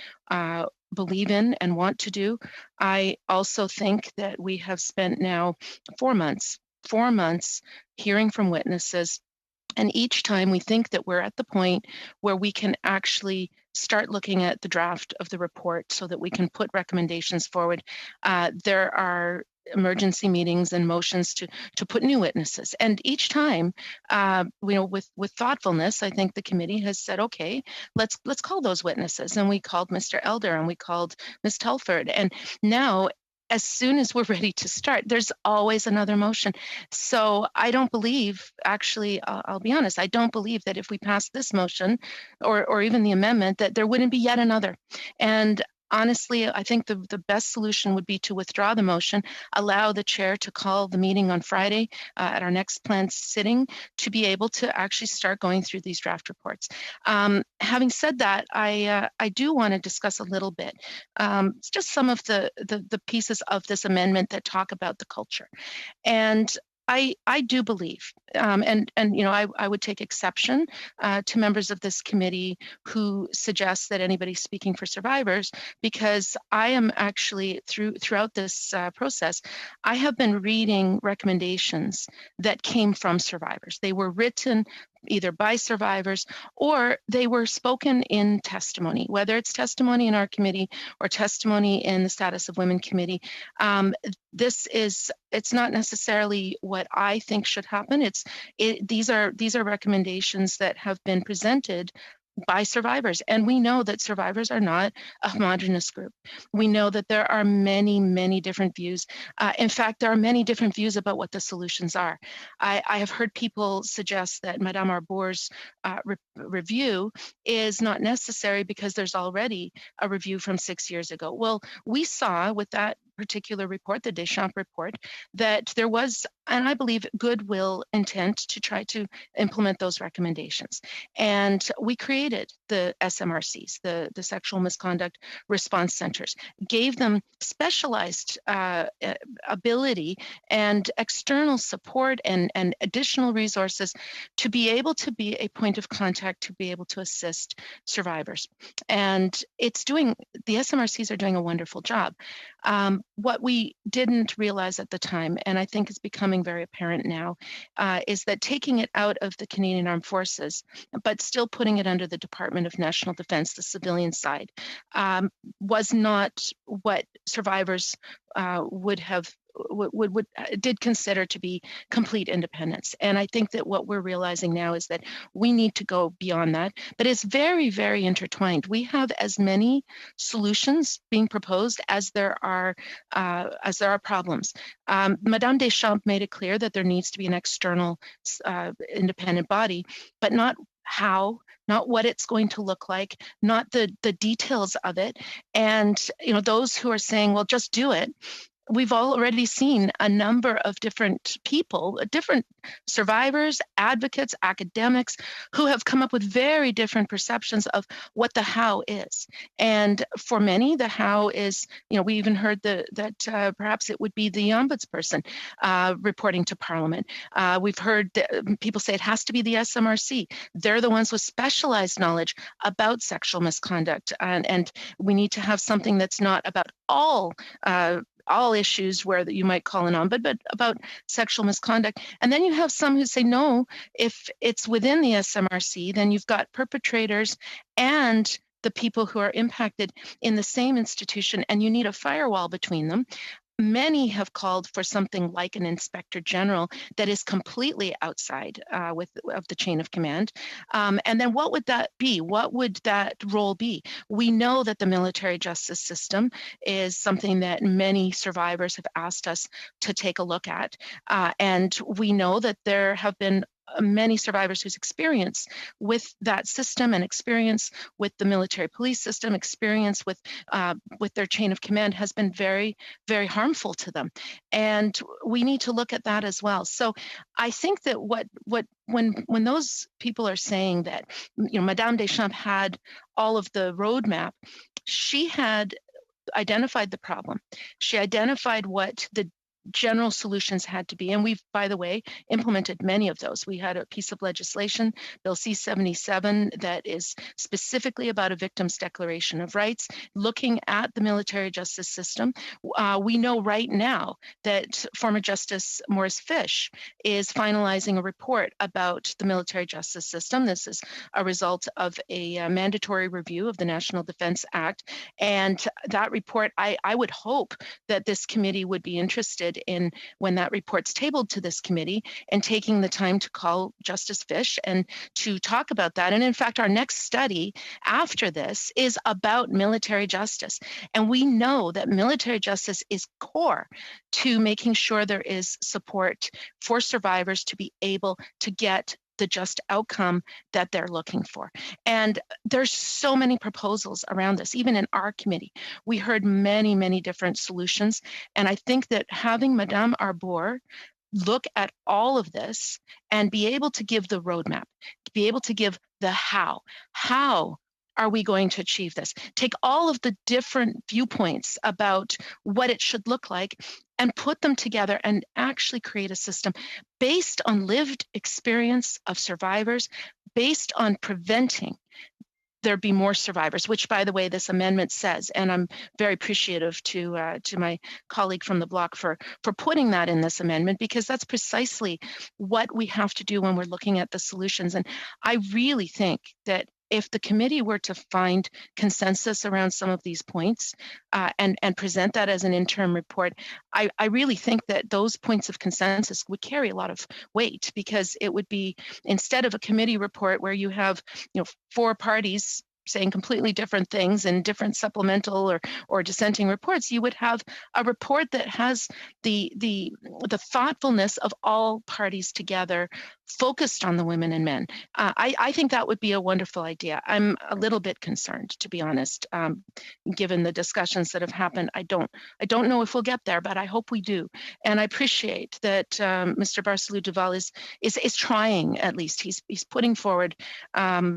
believe in and want to do. I also think that we have spent now 4 months hearing from witnesses, and each time we think that we're at the point where we can actually start looking at the draft of the report so that we can put recommendations forward. There are emergency meetings and motions to put new witnesses. And each time, with thoughtfulness, I think the committee has said, okay, let's call those witnesses. And we called Mr. Elder and we called Ms. Telford. And now, as soon as we're ready to start, there's always another motion. So I don't believe, actually, I'll be honest, I don't believe that if we pass this motion or even the amendment, that there wouldn't be yet another. And honestly, I think the best solution would be to withdraw the motion, allow the chair to call the meeting on Friday at our next planned sitting to be able to actually start going through these draft reports. Having said that, I do want to discuss a little bit just some of the pieces of this amendment that talk about the culture. And I do believe, and I would take exception to members of this committee who suggest that anybody speaking for survivors, because I am actually throughout this process, I have been reading recommendations that came from survivors. They were written either by survivors or they were spoken in testimony, whether it's testimony in our committee or testimony in the Status of Women Committee. It's not necessarily what I think should happen. These are recommendations that have been presented by survivors. And we know that survivors are not a homogenous group. We know that there are many, many different views. In fact, there are many different views about what the solutions are. I have heard people suggest that Madame Arbour's review is not necessary because there's already a review from 6 years ago. Well, we saw with that particular report, the Deschamps report, that there was, and I believe, goodwill intent to try to implement those recommendations. And we created the SMRCs, the Sexual Misconduct Response Centers, gave them specialized ability and external support and additional resources to be able to be a point of contact, to be able to assist survivors. And the SMRCs are doing a wonderful job. What we didn't realize at the time, and I think is becoming very apparent now, is that taking it out of the Canadian Armed Forces, but still putting it under the Department of National Defense, the civilian side, was not what survivors did consider to be complete independence. And I think that what we're realizing now is that we need to go beyond that, but it's very, very intertwined. We have as many solutions being proposed as there are problems. Madame Deschamps made it clear that there needs to be an external independent body, but not how, not what it's going to look like, not the details of it. And those who are saying, well, just do it, we've already seen a number of different people, different survivors, advocates, academics, who have come up with very different perceptions of what the how is. And for many, the how is, we even heard that perhaps it would be the ombudsperson reporting to Parliament. We've heard people say it has to be the SMRC. They're the ones with specialized knowledge about sexual misconduct. And we need to have something that's not about all issues where that you might call an ombud, but about sexual misconduct. And then you have some who say, no, if it's within the SMRC, then you've got perpetrators and the people who are impacted in the same institution, and you need a firewall between them. Many have called for something like an inspector general that is completely outside of the chain of command. And then what would that be? What would that role be? We know that the military justice system is something that many survivors have asked us to take a look at. And we know that there have been many survivors whose experience with that system and experience with the military police system, experience with their chain of command has been very, very harmful to them. And we need to look at that as well. So I think that when those people are saying that, Madame Deschamps had all of the roadmap, she had identified the problem. She identified what the general solutions had to be. And we've, by the way, implemented many of those. We had a piece of legislation, Bill C-77, that is specifically about a victim's declaration of rights, looking at the military justice system. We know right now that former Justice Maurice Fish is finalizing a report about the military justice system. This is a result of a mandatory review of the National Defense Act. And that report, I would hope that this committee would be interested in, when that report's tabled to this committee, and taking the time to call Justice Fish and to talk about that. And in fact, our next study after this is about military justice. And we know that military justice is core to making sure there is support for survivors to be able to get the just outcome that they're looking for. And there's so many proposals around this. Even in our committee, we heard many, many different solutions. And I think that having Madame Arbour look at all of this and be able to give the roadmap, be able to give the how. How are we going to achieve this? Take all of the different viewpoints about what it should look like and put them together and actually create a system based on lived experience of survivors, based on preventing there be more survivors, which, by the way, this amendment says. And I'm very appreciative to my colleague from the bloc for putting that in this amendment, because that's precisely what we have to do when we're looking at the solutions. And I really think that if the committee were to find consensus around some of these points and present that as an interim report, I really think that those points of consensus would carry a lot of weight, because it would be, instead of a committee report where you have 4 parties saying completely different things in different supplemental or dissenting reports, you would have a report that has the thoughtfulness of all parties together, focused on the women and men. I think that would be a wonderful idea. I'm a little bit concerned, to be honest, given the discussions that have happened. I don't know if we'll get there, but I hope we do. And I appreciate that Mr. Barcelou-Duval is trying. At least he's putting forward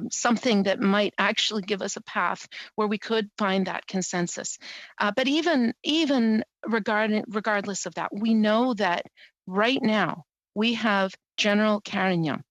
something that might actually give us a path where we could find that consensus. But even regardless of that, we know that right now we have General Carignan,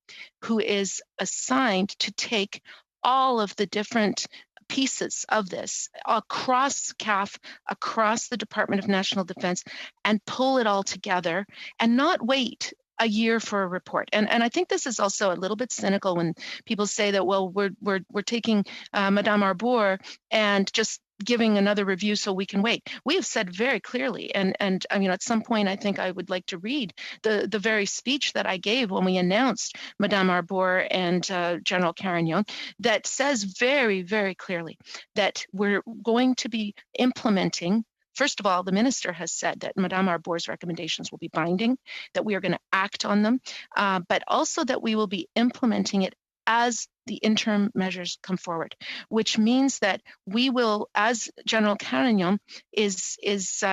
who is assigned to take all of the different pieces of this across CAF, across the Department of National Defense, and pull it all together and not wait a year for a report. And I think this is also a little bit cynical when people say that, well, we're taking Madame Arbour and just giving another review so we can wait. We have said very clearly, and I mean, at some point, I think I would like to read the very speech that I gave when we announced Madame Arbour and General Carignan, that says very, very clearly that we're going to be implementing. First of all, the minister has said that Madame Arbour's recommendations will be binding, that we are going to act on them, but also that we will be implementing it as the interim measures come forward, which means that we will, as General Carignan is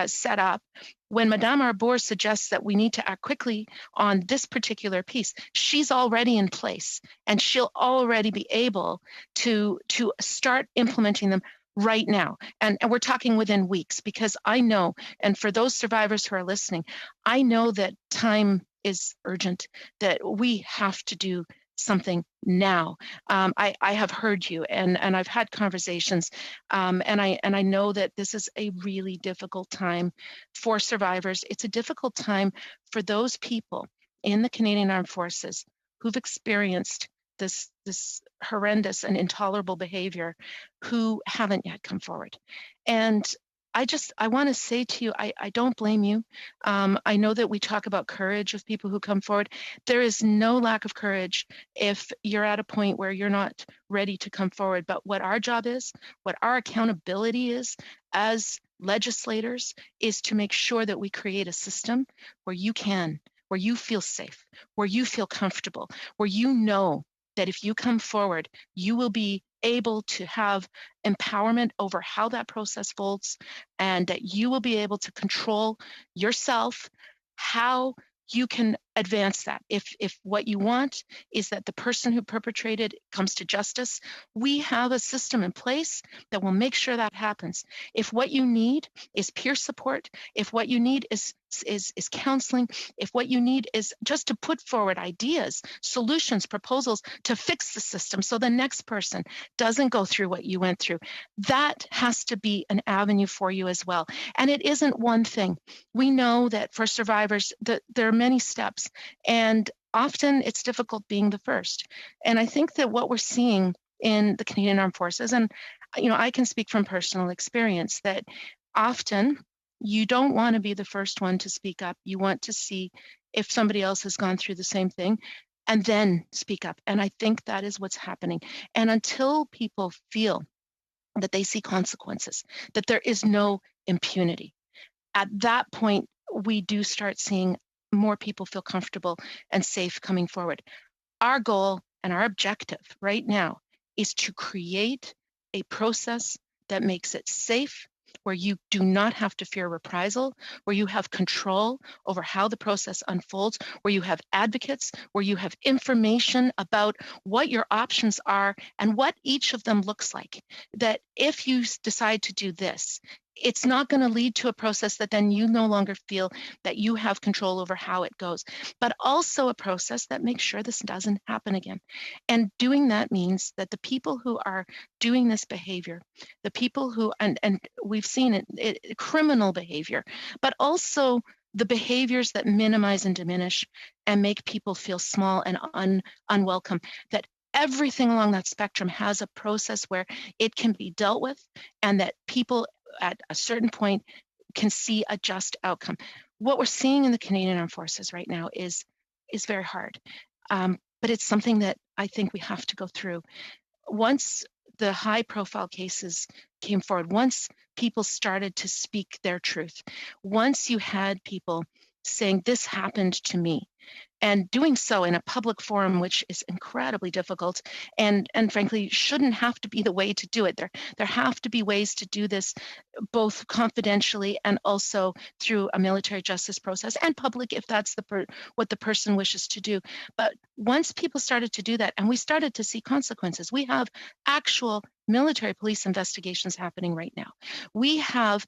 set up, when Madame Arbour suggests that we need to act quickly on this particular piece, she's already in place and she'll already be able to start implementing them right now. And we're talking within weeks, because I know, and for those survivors who are listening, I know that time is urgent, that we have to do something now. I have heard you, and I've had conversations, and I know that this is a really difficult time for survivors. It's a difficult time for those people in the Canadian Armed Forces who've experienced this horrendous and intolerable behavior, who haven't yet come forward. And I want to say to you, I don't blame you. I know that we talk about courage of people who come forward. There is no lack of courage if you're at a point where you're not ready to come forward. But what our job is, what our accountability is as legislators, is to make sure that we create a system where you feel safe, where you feel comfortable, where you know that if you come forward, you will be able to have empowerment over how that process folds, and that you will be able to control yourself, how you can advance that. If what you want is that the person who perpetrated comes to justice, we have a system in place that will make sure that happens. If what you need is peer support, if what you need is counseling, if what you need is just to put forward ideas, solutions, proposals to fix the system so the next person doesn't go through what you went through, that has to be an avenue for you as well. And it isn't one thing. We know that for survivors, there are many steps, and often it's difficult being the first. And I think that what we're seeing in the Canadian Armed Forces, and I can speak from personal experience, that often you don't want to be the first one to speak up. You want to see if somebody else has gone through the same thing and then speak up. And I think that is what's happening. And until people feel that they see consequences, that there is no impunity, at that point, we do start seeing more people feel comfortable and safe coming forward. Our goal and our objective right now is to create a process that makes it safe, where you do not have to fear reprisal, where you have control over how the process unfolds, where you have advocates, where you have information about what your options are and what each of them looks like. That if you decide to do this, it's not going to lead to a process that then you no longer feel that you have control over how it goes, but also a process that makes sure this doesn't happen again. And doing that means that the people who are doing this behavior, the people who, and we've seen it criminal behavior, but also the behaviors that minimize and diminish and make people feel small and unwelcome, that everything along that spectrum has a process where it can be dealt with, and that people at a certain point can see a just outcome. What we're seeing in the Canadian Armed Forces right now is very hard, but it's something that I think we have to go through. Once the high-profile cases came forward, once people started to speak their truth, once you had people saying, this happened to me, and doing so in a public forum, which is incredibly difficult and frankly shouldn't have to be the way to do it. There have to be ways to do this both confidentially and also through a military justice process, and public if that's what the person wishes to do. But once people started to do that and we started to see consequences, we have actual military police investigations happening right now. We have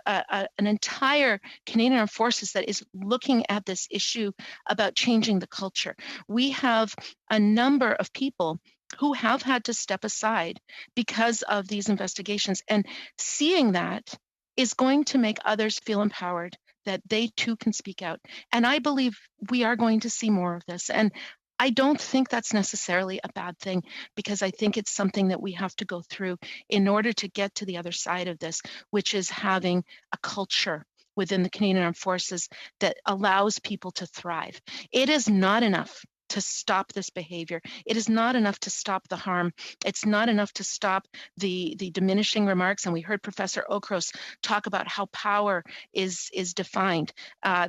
an entire Canadian Armed Forces that is looking at this issue about changing the culture. We have a number of people who have had to step aside because of these investigations, and seeing that is going to make others feel empowered that they too can speak out. And I believe we are going to see more of this. And I don't think that's necessarily a bad thing, because I think it's something that we have to go through in order to get to the other side of this, which is having a culture within the Canadian Armed Forces that allows people to thrive. It is not enough to stop this behavior. It is not enough to stop the harm. It's not enough to stop the diminishing remarks. And we heard Professor Okros talk about how power is defined.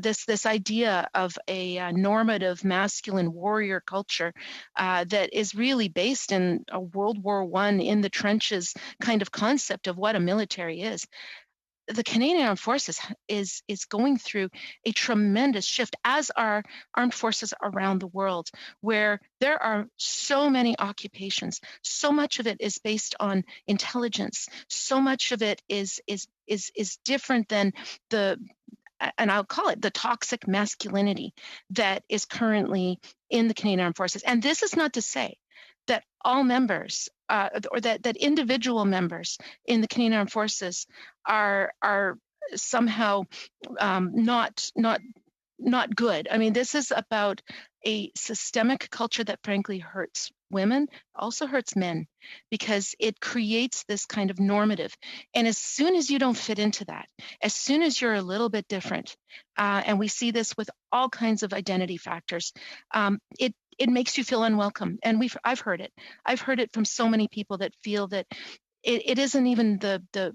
This idea of a normative masculine warrior culture that is really based in a World War I in the trenches kind of concept of what a military is. the Canadian Armed Forces is going through a tremendous shift, as are armed forces around the world, where there are so many occupations. So much of it is based on intelligence. So much of it is different than and I'll call it the toxic masculinity that is currently in the Canadian Armed Forces. And this is not to say that all members or that individual members in the Canadian Armed Forces are somehow not good. I mean, this is about a systemic culture that frankly hurts women, also hurts men, because it creates this kind of normative. And as soon as you don't fit into that, as soon as you're a little bit different, and we see this with all kinds of identity factors, it makes you feel unwelcome. And I've heard it. I've heard it from so many people that feel that it isn't even the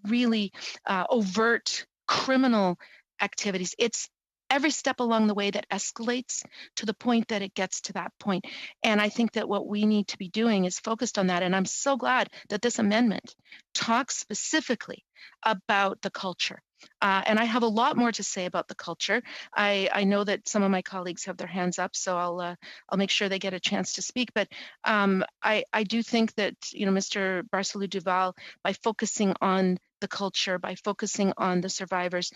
really overt criminal activities. It's every step along the way that escalates to the point that it gets to that point. And I think that what we need to be doing is focused on that. And I'm so glad that this amendment talks specifically about the culture. And I have a lot more to say about the culture. I know that some of my colleagues have their hands up, so I'll make sure they get a chance to speak. But I do think that Mr. Barcelou Duval, by focusing on the culture, by focusing on the survivors,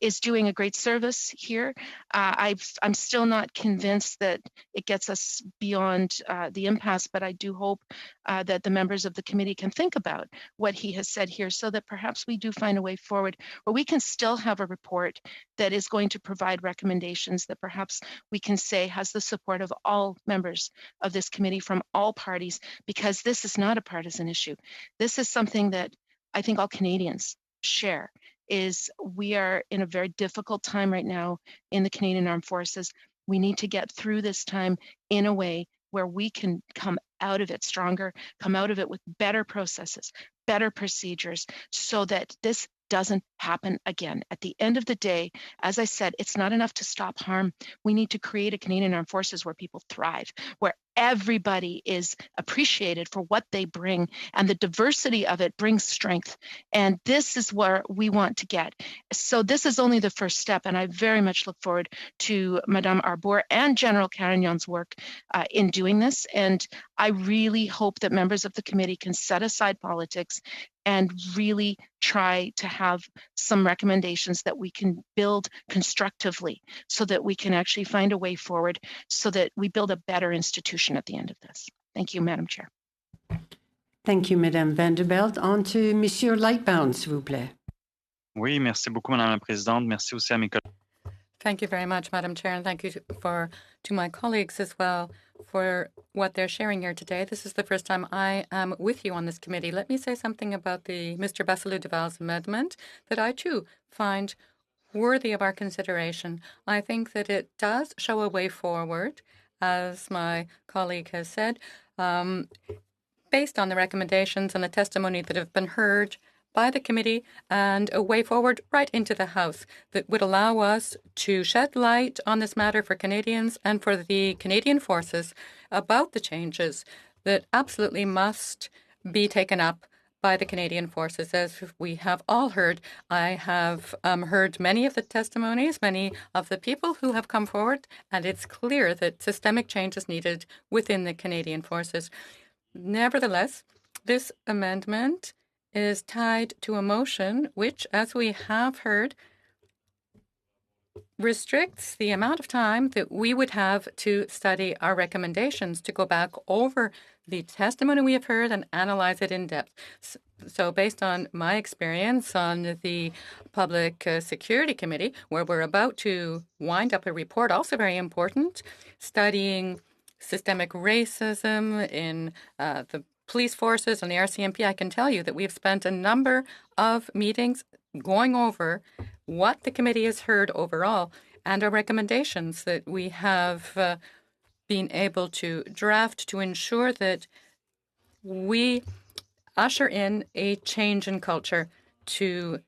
is doing a great service here. I'm still not convinced that it gets us beyond the impasse, but I do hope that the members of the committee can think about what he has said here, so that perhaps we do find a way forward where we can still have a report that is going to provide recommendations that perhaps we can say has the support of all members of this committee from all parties, because this is not a partisan issue. This is something that I think all Canadians share. Is we are in a very difficult time right now in the Canadian Armed Forces. We need to get through this time in a way where we can come out of it stronger, come out of it with better processes, better procedures, so that this doesn't happen again. At the end of the day, as I said, it's not enough to stop harm. We need to create a Canadian Armed Forces where people thrive, where everybody is appreciated for what they bring, and the diversity of it brings strength. And this is where we want to get. So this is only the first step, and I very much look forward to Madame Arbour and General Carignon's work in doing this. And I really hope that members of the committee can set aside politics and really try to have some recommendations that we can build constructively, so that we can actually find a way forward, so that we build a better institution at the end of this. Thank you, Madam Chair. Thank you, Madame Vanderbilt. On to Monsieur Lightbound, s'il vous plaît. Oui, merci beaucoup, Madame la Présidente. Merci aussi à mes collègues. Thank you very much, Madam Chair, and thank you to my colleagues as well for what they're sharing here today. This is the first time I am with you on this committee. Let me say something about the Mr. Barcelou Duval's amendment that I too find worthy of our consideration. I think that it does show a way forward, as my colleague has said, based on the recommendations and the testimony that have been heard by the committee, and a way forward right into the House that would allow us to shed light on this matter for Canadians and for the Canadian forces about the changes that absolutely must be taken up by the Canadian forces. As we have all heard, I have heard many of the testimonies, many of the people who have come forward, and it's clear that systemic change is needed within the Canadian forces. Nevertheless, this amendment is tied to a motion which, as we have heard, restricts the amount of time that we would have to study our recommendations, to go back over the testimony we have heard and analyze it in depth. So based on my experience on the Public Security Committee, where we're about to wind up a report, also very important, studying systemic racism in the police forces and the RCMP, I can tell you that we have spent a number of meetings going over what the committee has heard overall and our recommendations that we have been able to draft to ensure that we usher in a change in culture to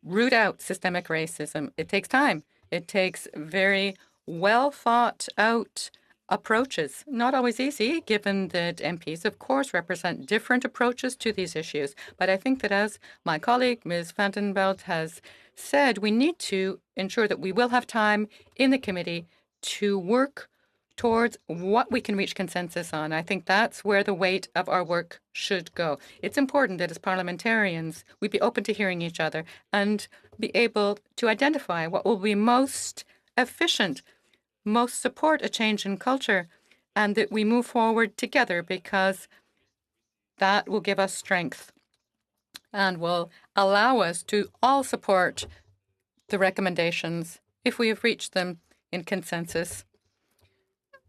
root out systemic racism. It takes time. It takes very well thought out approaches. Not always easy, given that MPs, of course, represent different approaches to these issues. But I think that, as my colleague, Ms. Vandenbelt, has said, we need to ensure that we will have time in the committee to work towards what we can reach consensus on. I think that's where the weight of our work should go. It's important that as parliamentarians, we be open to hearing each other and be able to identify what will be most efficient, most support a change in culture, and that we move forward together, because that will give us strength and will allow us to all support the recommendations if we have reached them in consensus.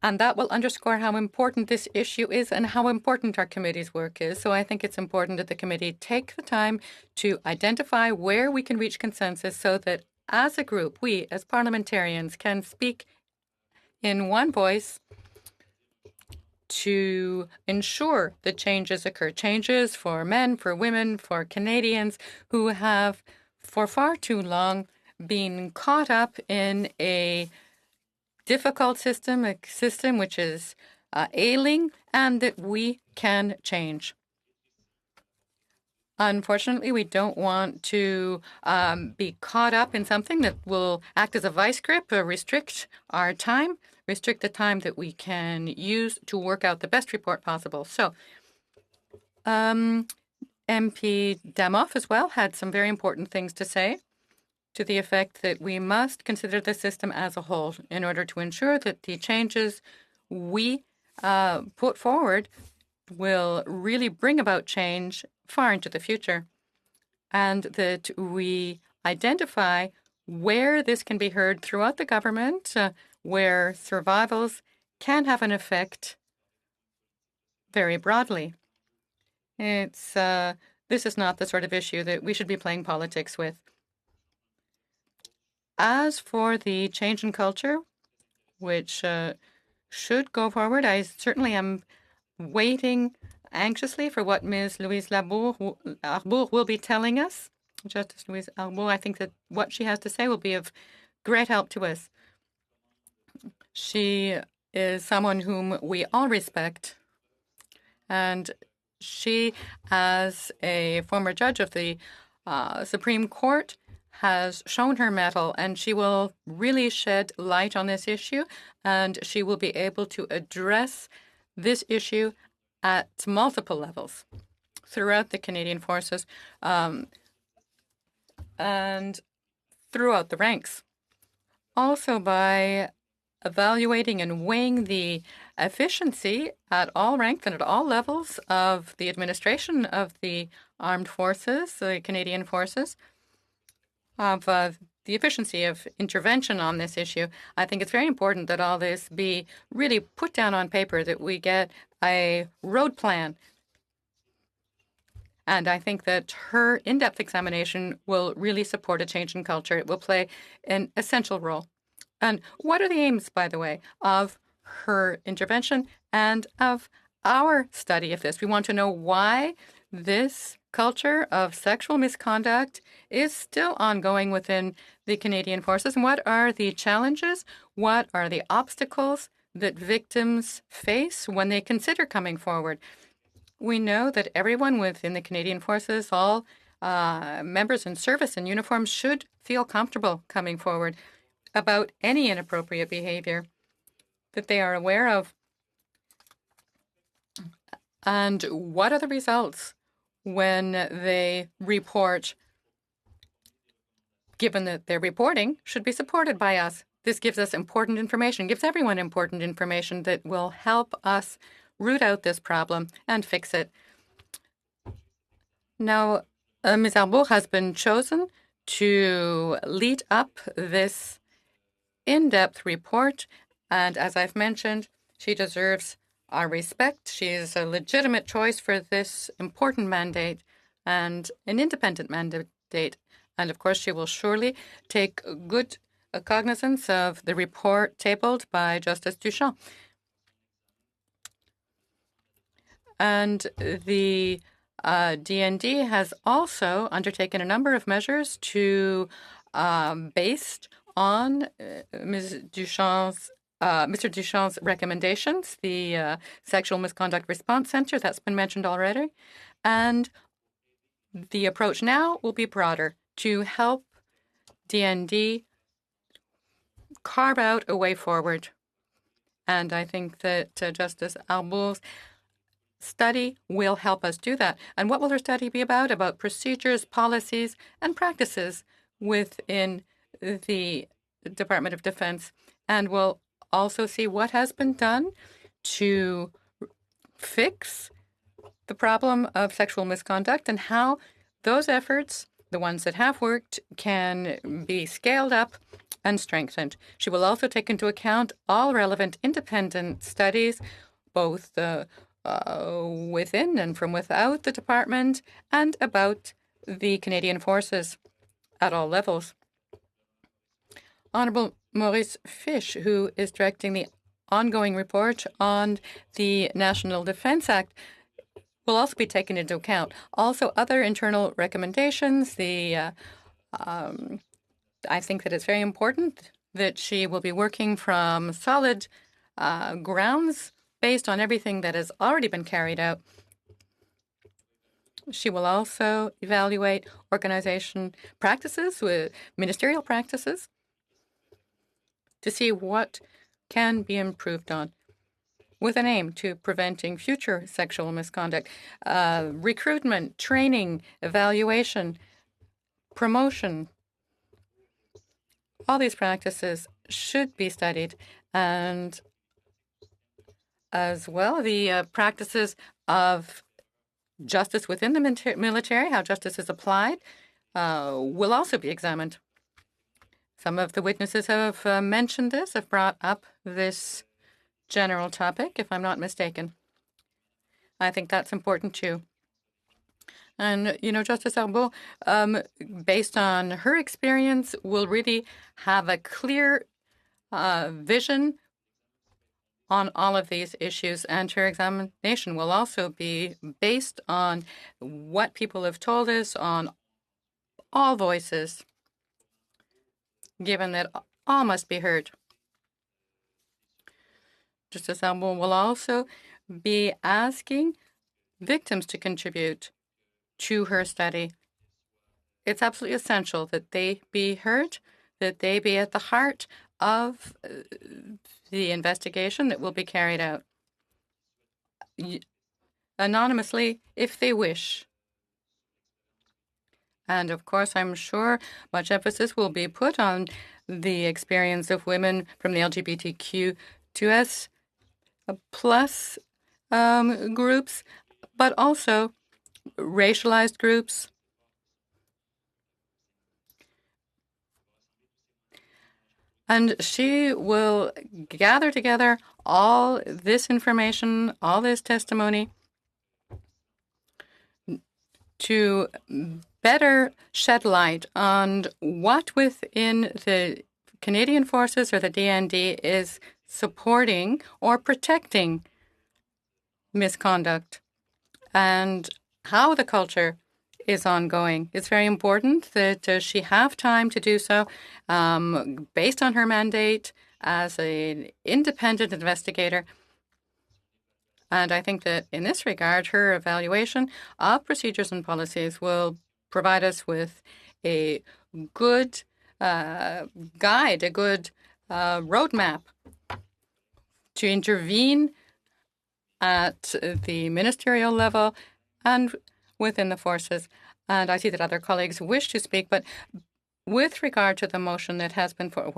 And that will underscore how important this issue is and how important our committee's work is. So I think it's important that the committee take the time to identify where we can reach consensus, so that as a group, we as parliamentarians can speak in one voice to ensure that changes occur. Changes for men, for women, for Canadians who have for far too long been caught up in a difficult system, a system which is ailing, and that we can change. Unfortunately, we don't want to be caught up in something that will act as a vice grip, restrict our time, restrict the time that we can use to work out the best report possible. So MP Damoff as well had some very important things to say, to the effect that we must consider the system as a whole in order to ensure that the changes we put forward will really bring about change far into the future, and that we identify where this can be heard throughout the government, where survivals can have an effect very broadly. This is not the sort of issue that we should be playing politics with. As for the change in culture, which should go forward, I certainly am waiting anxiously for what Ms. Louise Arbour will be telling us. Justice Louise Arbour, I think that what she has to say will be of great help to us. She is someone whom we all respect, and she, as a former judge of the Supreme Court, has shown her mettle, and she will really shed light on this issue, and she will be able to address this issue at multiple levels throughout the Canadian Forces and throughout the ranks. Also, by evaluating and weighing the efficiency at all ranks and at all levels of the administration of the armed forces, the Canadian Forces, of the efficiency of intervention on this issue. I think it's very important that all this be really put down on paper, that we get a road plan. And I think that her in-depth examination will really support a change in culture. It will play an essential role. And what are the aims, by the way, of her intervention and of our study of this? We want to know why this culture of sexual misconduct is still ongoing within the Canadian Forces, and what are the challenges, what are the obstacles that victims face when they consider coming forward. We know that everyone within the Canadian Forces, all members in service and uniform, should feel comfortable coming forward about any inappropriate behavior that they are aware of. And what are the results when they report, given that their reporting should be supported by us? This gives us important information, gives everyone important information that will help us root out this problem and fix it. Now, Ms. Arbour has been chosen to lead up this in-depth report, and as I've mentioned, she deserves our respect. She is a legitimate choice for this important mandate and an independent mandate. And of course, she will surely take good cognizance of the report tabled by Justice Duchamp. And the DND has also undertaken a number of measures to, based on Ms. Duchamp's Mr. Duchamp's recommendations, the Sexual Misconduct Response Center, that's been mentioned already. And the approach now will be broader to help DND carve out a way forward. And I think that Justice Arbour's study will help us do that. And what will her study be about? About procedures, policies, and practices within the Department of Defense. And we'll also see what has been done to fix the problem of sexual misconduct and how those efforts, the ones that have worked, can be scaled up and strengthened. She will also take into account all relevant independent studies, both within and from without the department, and about the Canadian forces at all levels. Honourable Maurice Fish, who is directing the ongoing report on the National Defence Act, will also be taken into account. Also, other internal recommendations. I think that it's very important that she will be working from solid grounds based on everything that has already been carried out. She will also evaluate organization practices, with ministerial practices, to see what can be improved on, with an aim to preventing future sexual misconduct. Recruitment, training, evaluation, promotion, all these practices should be studied, and as well the practices of justice within the military, how justice is applied, will also be examined. Some of the witnesses have mentioned this, have brought up this general topic, if I'm not mistaken. I think that's important too. And, Justice Arbour, based on her experience, will really have a clear vision on all of these issues, and her examination will also be based on what people have told us, on all voices, given that all must be heard. Justice Arbour will also be asking victims to contribute to her study. It's absolutely essential that they be heard, that they be at the heart of the investigation that will be carried out anonymously if they wish. And of course, I'm sure much emphasis will be put on the experience of women from the LGBTQ2S plus groups, but also racialized groups. And she will gather together all this information, all this testimony, to better shed light on what within the Canadian Forces or the DND is supporting or protecting misconduct, and how the culture is ongoing. It's very important that she have time to do so based on her mandate as an independent investigator. And I think that in this regard, her evaluation of procedures and policies will provide us with a good guide, a good roadmap to intervene at the ministerial level and within the forces. And I see that other colleagues wish to speak, but with regard to the motion that has been put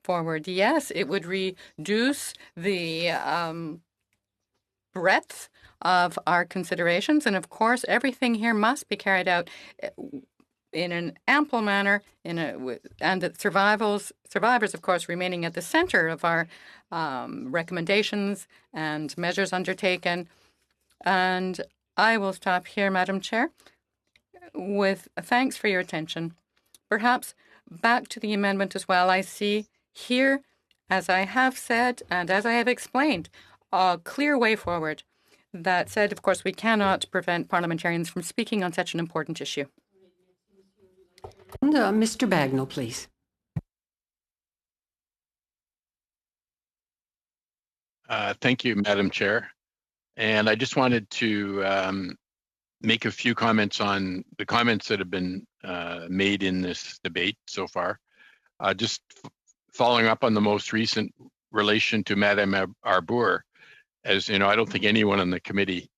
forward, yes, it would reduce the breadth of our considerations. And of course, everything here must be carried out in an ample manner, and that survivors, of course, remaining at the center of our recommendations and measures undertaken. And I will stop here, Madam Chair, with thanks for your attention. Perhaps back to the amendment as well. I see here, as I have said and as I have explained, a clear way forward. That said, of course, we cannot prevent parliamentarians from speaking on such an important issue. And, Mr. Bagnall, please. Thank you, Madam Chair. And I just wanted to make a few comments on the comments that have been made in this debate so far. Just following up on the most recent relation to Madame Arbour, as you know, I don't think anyone on the committee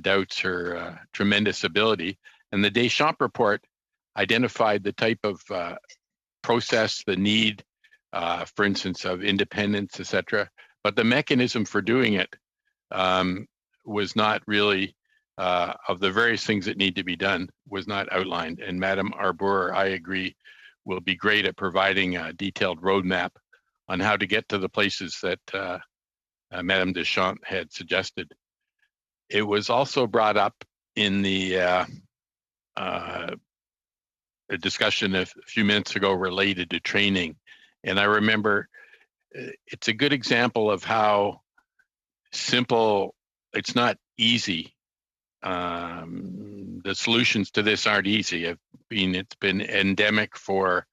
doubts her tremendous ability. And the Deschamps report identified the type of process, the need, for instance, of independence, etc. But the mechanism for doing it was not really, of the various things that need to be done, was not outlined. And Madame Arbour, I agree, will be great at providing a detailed roadmap on how to get to the places that Madame Deschamps had suggested. It was also brought up in the a discussion a few minutes ago related to training. And I remember it's a good example of how simple, it's not easy. The solutions to this aren't easy. It's been endemic for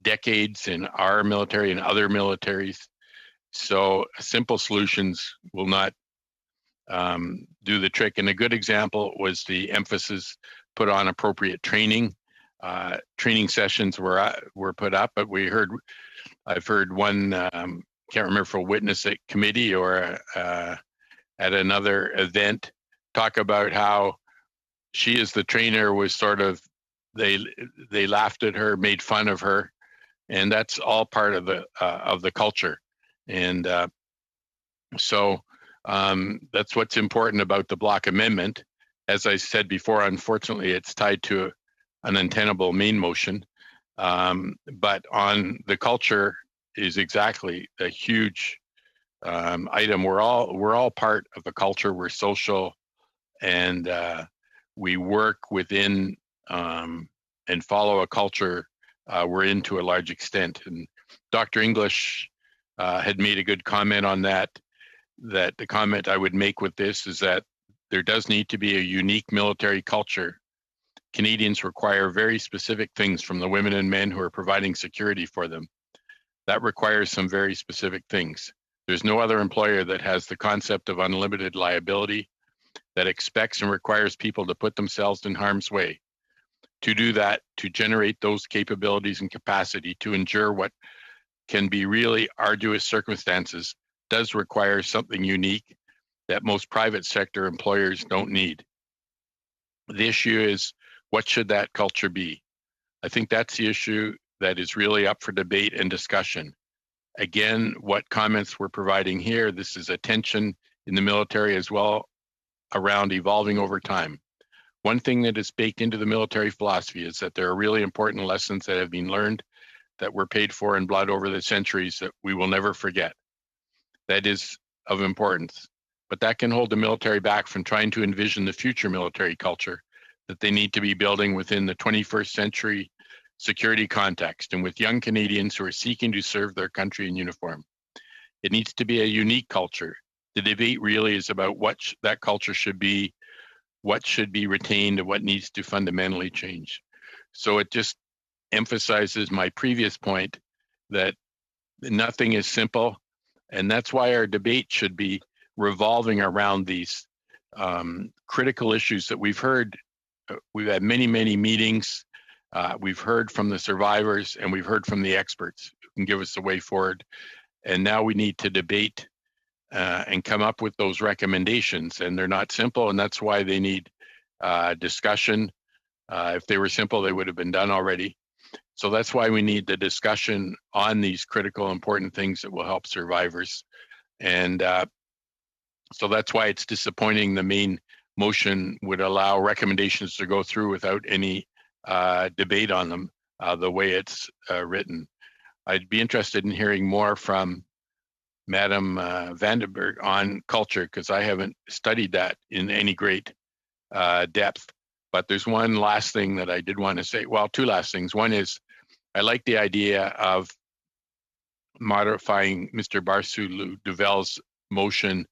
decades in our military and other militaries. So simple solutions will not do the trick. And a good example was the emphasis put on appropriate training. Training sessions were put up, but I've heard one, can't remember if a witness at committee or at another event, talk about how she as the trainer was sort of, they laughed at her, made fun of her, and that's all part of the culture. And so that's what's important about the block amendment. As I said before, unfortunately, it's tied to an untenable main motion. But on the culture is exactly a huge item. We're all part of a culture. We're social, and we work within and follow a culture we're in to a large extent. And Dr. English had made a good comment on that. That the comment I would make with this is that there does need to be a unique military culture. Canadians require very specific things from the women and men who are providing security for them. That requires some very specific things. There's no other employer that has the concept of unlimited liability, that expects and requires people to put themselves in harm's way. To do that, to generate those capabilities and capacity to endure what can be really arduous circumstances, does require something unique that most private sector employers don't need. The issue is, what should that culture be? I think that's the issue that is really up for debate and discussion. Again, what comments we're providing here, this is a tension in the military as well around evolving over time. One thing that is baked into the military philosophy is that there are really important lessons that have been learned that were paid for in blood over the centuries that we will never forget. That is of importance, but that can hold the military back from trying to envision the future military culture that they need to be building within the 21st century security context and with young Canadians who are seeking to serve their country in uniform. It needs to be a unique culture. The debate really is about what that culture should be, what should be retained, and what needs to fundamentally change. So it just emphasizes my previous point that nothing is simple, and that's why our debate should be revolving around these critical issues that we've heard. We've had many, many meetings. We've heard from the survivors and we've heard from the experts who can give us the way forward. And now we need to debate and come up with those recommendations. And they're not simple, and that's why they need discussion. If they were simple, they would have been done already. So that's why we need the discussion on these critical, important things that will help survivors. And so that's why it's disappointing the main motion would allow recommendations to go through without any debate on them, the way it's written. I'd be interested in hearing more from Madam Vandenberg on culture, because I haven't studied that in any great depth. But there's one last thing that I did want to say. Well, two last things. One is I like the idea of modifying Mr. Barsu-Duval's motion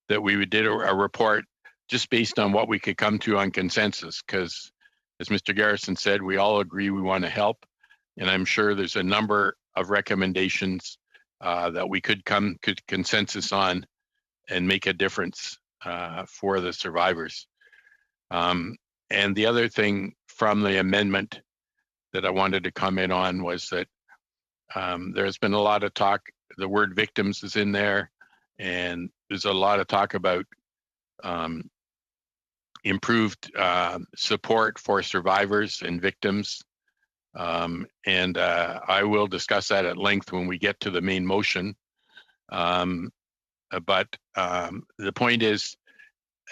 that we did a report just based on what we could come to on consensus, because as Mr. Garrison said, we all agree we want to help. And I'm sure there's a number of recommendations that we could come to consensus on and make a difference for the survivors. And the other thing from the amendment that I wanted to comment on was that there's been a lot of talk, the word victims is in there, and there's a lot of talk about improved support for survivors and victims. And I will discuss that at length when we get to the main motion. But the point is,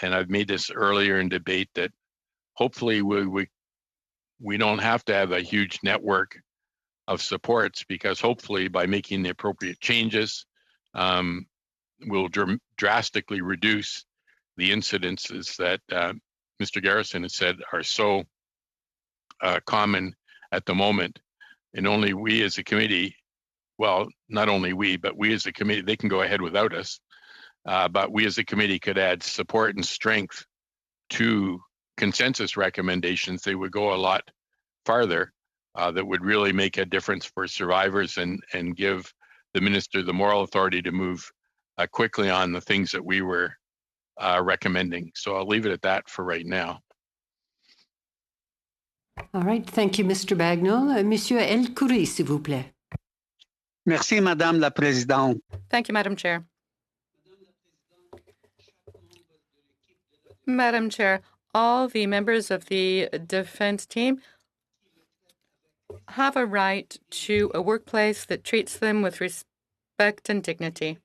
and I've made this earlier in debate, that hopefully we don't have to have a huge network of supports, because hopefully by making the appropriate changes, we'll drastically reduce the incidences that Mr. Garrison has said are so common at the moment. And only we as a committee, well, not only we, but we as a committee, they can go ahead without us, but we as a committee could add support and strength to consensus recommendations. They would go a lot farther, that would really make a difference for survivors and give the minister the moral authority to move quickly on the things that we were recommending. So I'll leave it at that for right now. All right. Thank you, Mr. Bagnall. Monsieur El Khoury, s'il vous plaît. Merci, Madame la Présidente. Thank you, Madam Chair. Madam Chair, all the members of the defense team have a right to a workplace that treats them with respect and dignity.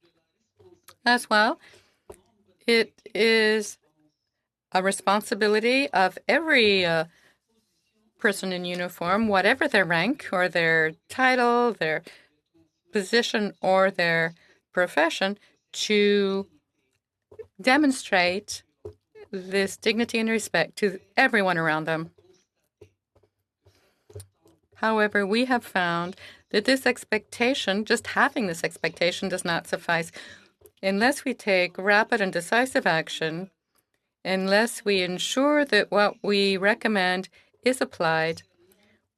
As well, it is a responsibility of every person in uniform, whatever their rank or their title, their position or their profession, to demonstrate this dignity and respect to everyone around them. However, we have found that this expectation, just having this expectation, does not suffice. Unless we take rapid and decisive action, unless we ensure that what we recommend is applied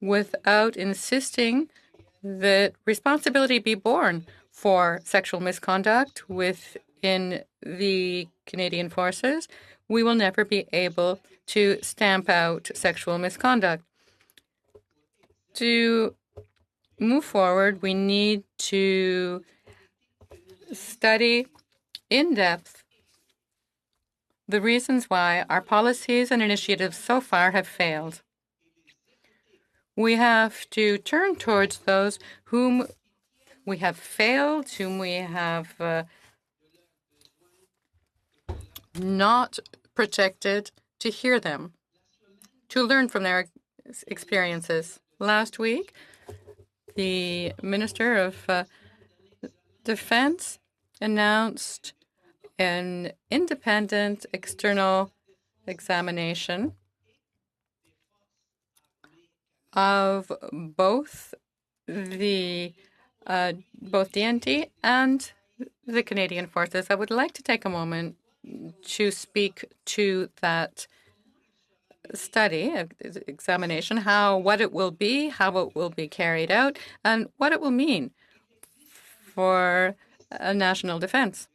without insisting that responsibility be borne for sexual misconduct within the Canadian Forces, we will never be able to stamp out sexual misconduct. To move forward, we need to study in depth the reasons why our policies and initiatives so far have failed. We have to turn towards those whom we have failed, whom we have not protected, to hear them, to learn from their experiences. Last week, the Minister of Defense announced an independent external examination of both DND and the Canadian Forces. I would like to take a moment to speak to that study, examination, what it will be, how it will be carried out, and what it will mean for national defense.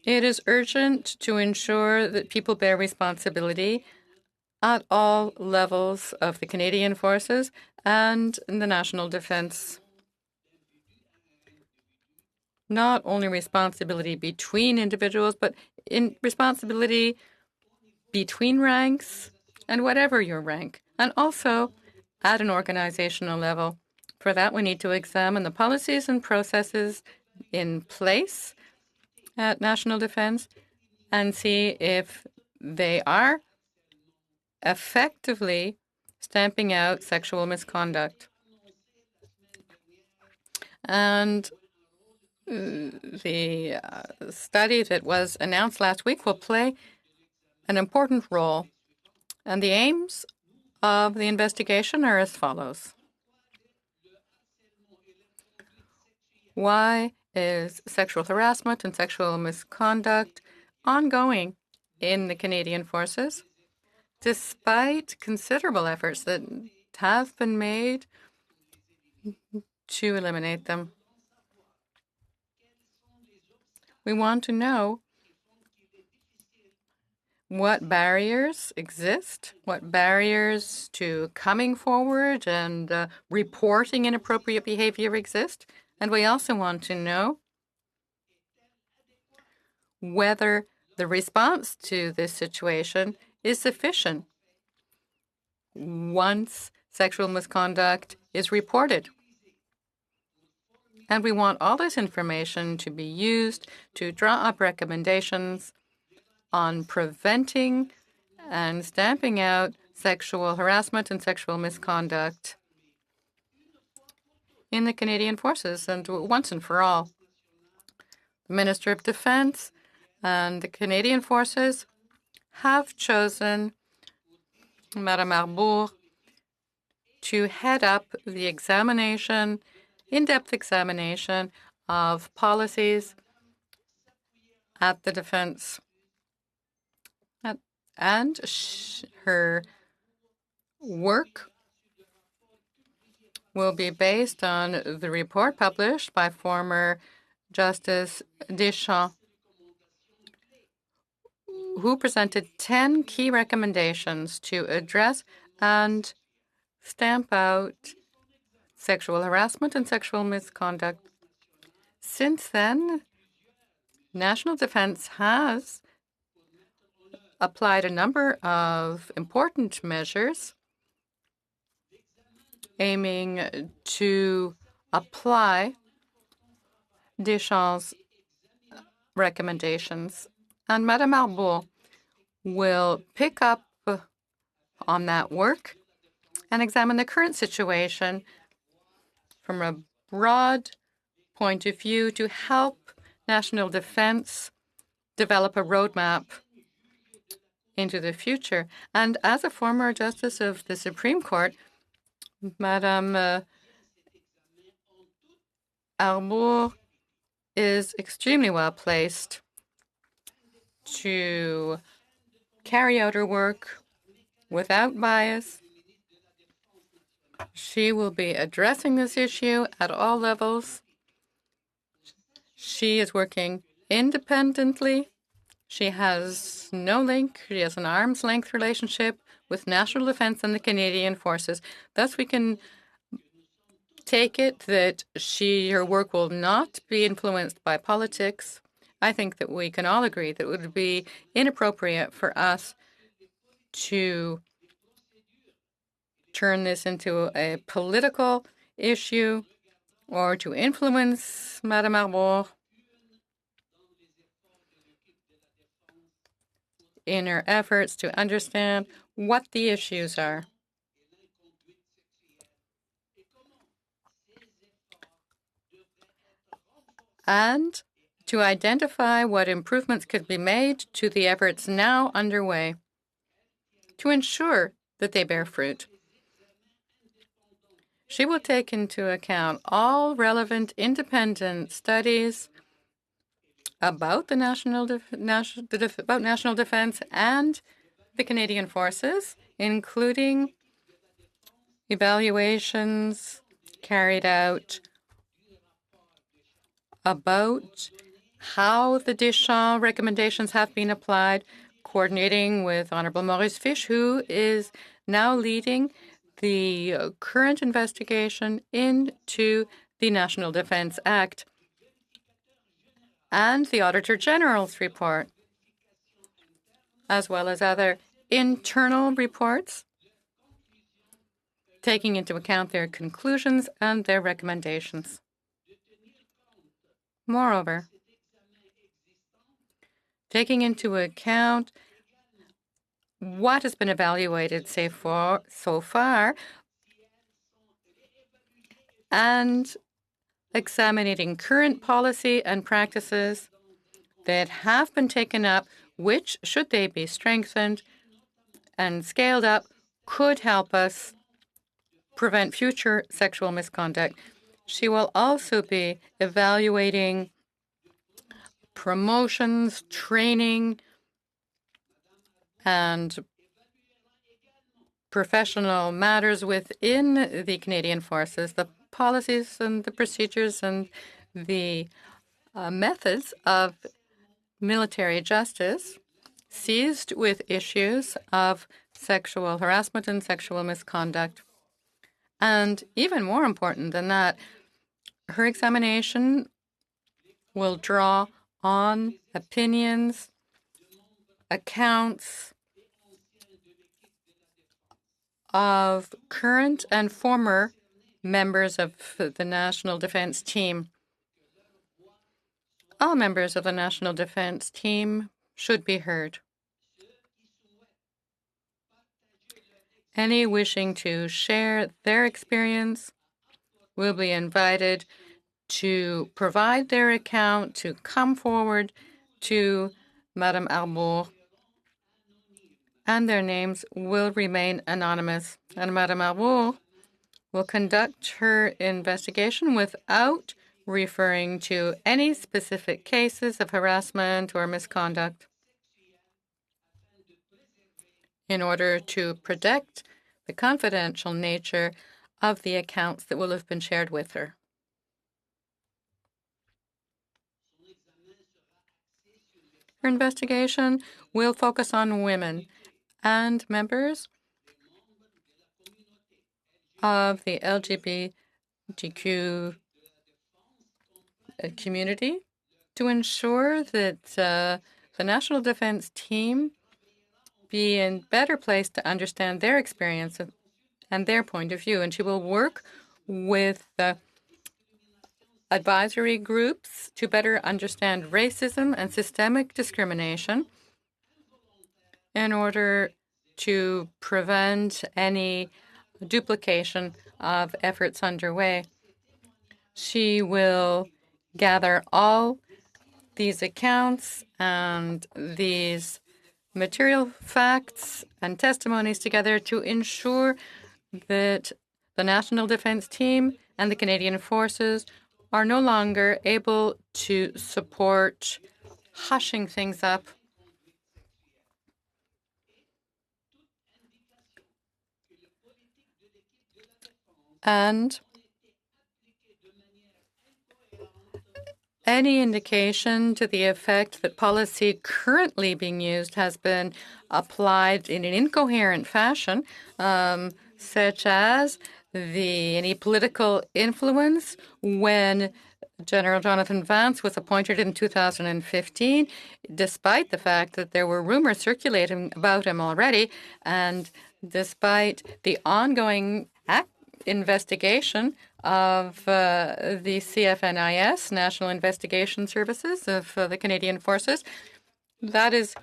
It is urgent to ensure that people bear responsibility at all levels of the Canadian Forces and in the national defense. Not only responsibility between individuals, but in responsibility between ranks and whatever your rank, and also at an organizational level. For that, we need to examine the policies and processes in place at national defense and see if they are effectively stamping out sexual misconduct. And the study that was announced last week will play an important role. And the aims of the investigation are as follows. Why is sexual harassment and sexual misconduct ongoing in the Canadian Forces, despite considerable efforts that have been made to eliminate them. We want to know what barriers exist, what barriers to coming forward and reporting inappropriate behavior exist. And we also want to know whether the response to this situation is sufficient once sexual misconduct is reported. And we want all this information to be used to draw up recommendations on preventing and stamping out sexual harassment and sexual misconduct in the Canadian Forces, and once and for all. The Minister of Defence and the Canadian Forces have chosen Madame Arbour to head up the examination, in-depth examination of policies at the Defence. And her work will be based on the report published by former Justice Deschamps, who presented 10 key recommendations to address and stamp out sexual harassment and sexual misconduct. Since then, National Defence has applied a number of important measures aiming to apply Deschamps' recommendations. And Madame Arbour will pick up on that work and examine the current situation from a broad point of view to help National Defence develop a roadmap into the future. And as a former Justice of the Supreme Court, Madame Arbour is extremely well placed to carry out her work without bias. She will be addressing this issue at all levels. She is working independently. She has no link. She has an arm's length relationship with National Defence and the Canadian Forces. Thus, we can take it that her work will not be influenced by politics. I think that we can all agree that it would be inappropriate for us to turn this into a political issue or to influence Madame Arbour in her efforts to understand what the issues are. And to identify what improvements could be made to the efforts now underway to ensure that they bear fruit. She will take into account all relevant independent studies about the national defense and the Canadian Forces, including evaluations carried out about how the Deschamps recommendations have been applied, coordinating with Honourable Maurice Fish, who is now leading the current investigation into the National Defence Act, and the Auditor General's report, as well as other internal reports, taking into account their conclusions and their recommendations. Moreover, taking into account what has been evaluated so far, and examining current policy and practices that have been taken up, which, should they be strengthened and scaled up, could help us prevent future sexual misconduct. She will also be evaluating promotions, training, and professional matters within the Canadian Forces. The policies and the procedures and the methods of military justice seized with issues of sexual harassment and sexual misconduct. And even more important than that, her examination will draw on opinions, accounts of current and former members of the National Defense Team. All members of the National Defense Team should be heard. Any wishing to share their experience will be invited to provide their account, to come forward to Madame Arbour, and their names will remain anonymous. And Madame Arbour will conduct her investigation without referring to any specific cases of harassment or misconduct in order to protect the confidential nature of the accounts that will have been shared with her. Her investigation will focus on women and members of the LGBTQ community to ensure that the National Defense Team be in better place to understand their experience and their point of view. And she will work with advisory groups to better understand racism and systemic discrimination in order to prevent any duplication of efforts underway. She will gather all these accounts and these material facts and testimonies together to ensure that the National Defense Team and the Canadian Forces are no longer able to support hushing things up and any indication to the effect that policy currently being used has been applied in an incoherent fashion, such as any political influence when General Jonathan Vance was appointed in 2015, despite the fact that there were rumors circulating about him already, and despite the ongoing investigation of the CFNIS, National Investigation Services of the Canadian Forces. That is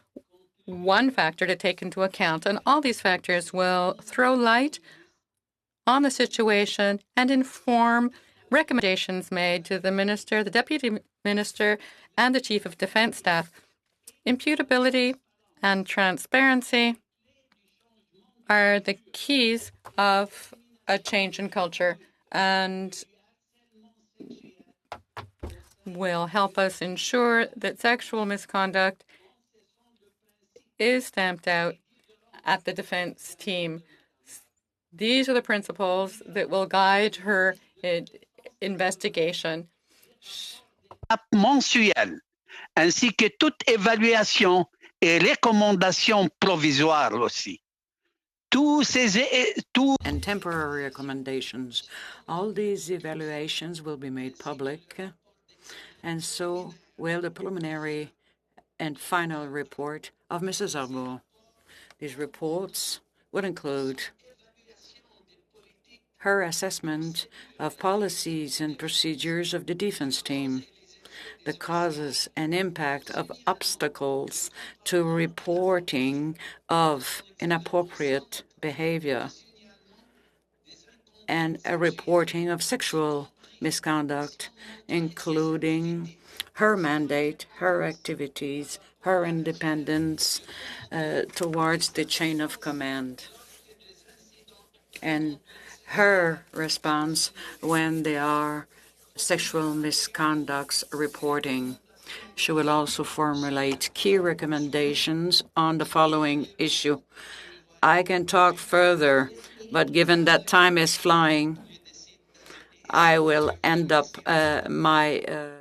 one factor to take into account, and all these factors will throw light on the situation and inform recommendations made to the Minister, the Deputy Minister, and the Chief of Defence Staff. Imputability and transparency are the keys of a change in culture and will help us ensure that sexual misconduct is stamped out at the defense team. These are the principles that will guide her investigation. Mensuel, ainsi que toute évaluation et recommandation provisoire aussi. And temporary recommendations. All these evaluations will be made public, and so will the preliminary and final report of Mrs. Arbour. These reports would include her assessment of policies and procedures of the defense team, the causes and impact of obstacles to reporting of inappropriate behavior, and a reporting of sexual misconduct, including her mandate, her activities, her independence towards the chain of command, and her response when there are sexual misconducts reporting. She will also formulate key recommendations on the following issue. I can talk further, but given that time is flying, I will end up my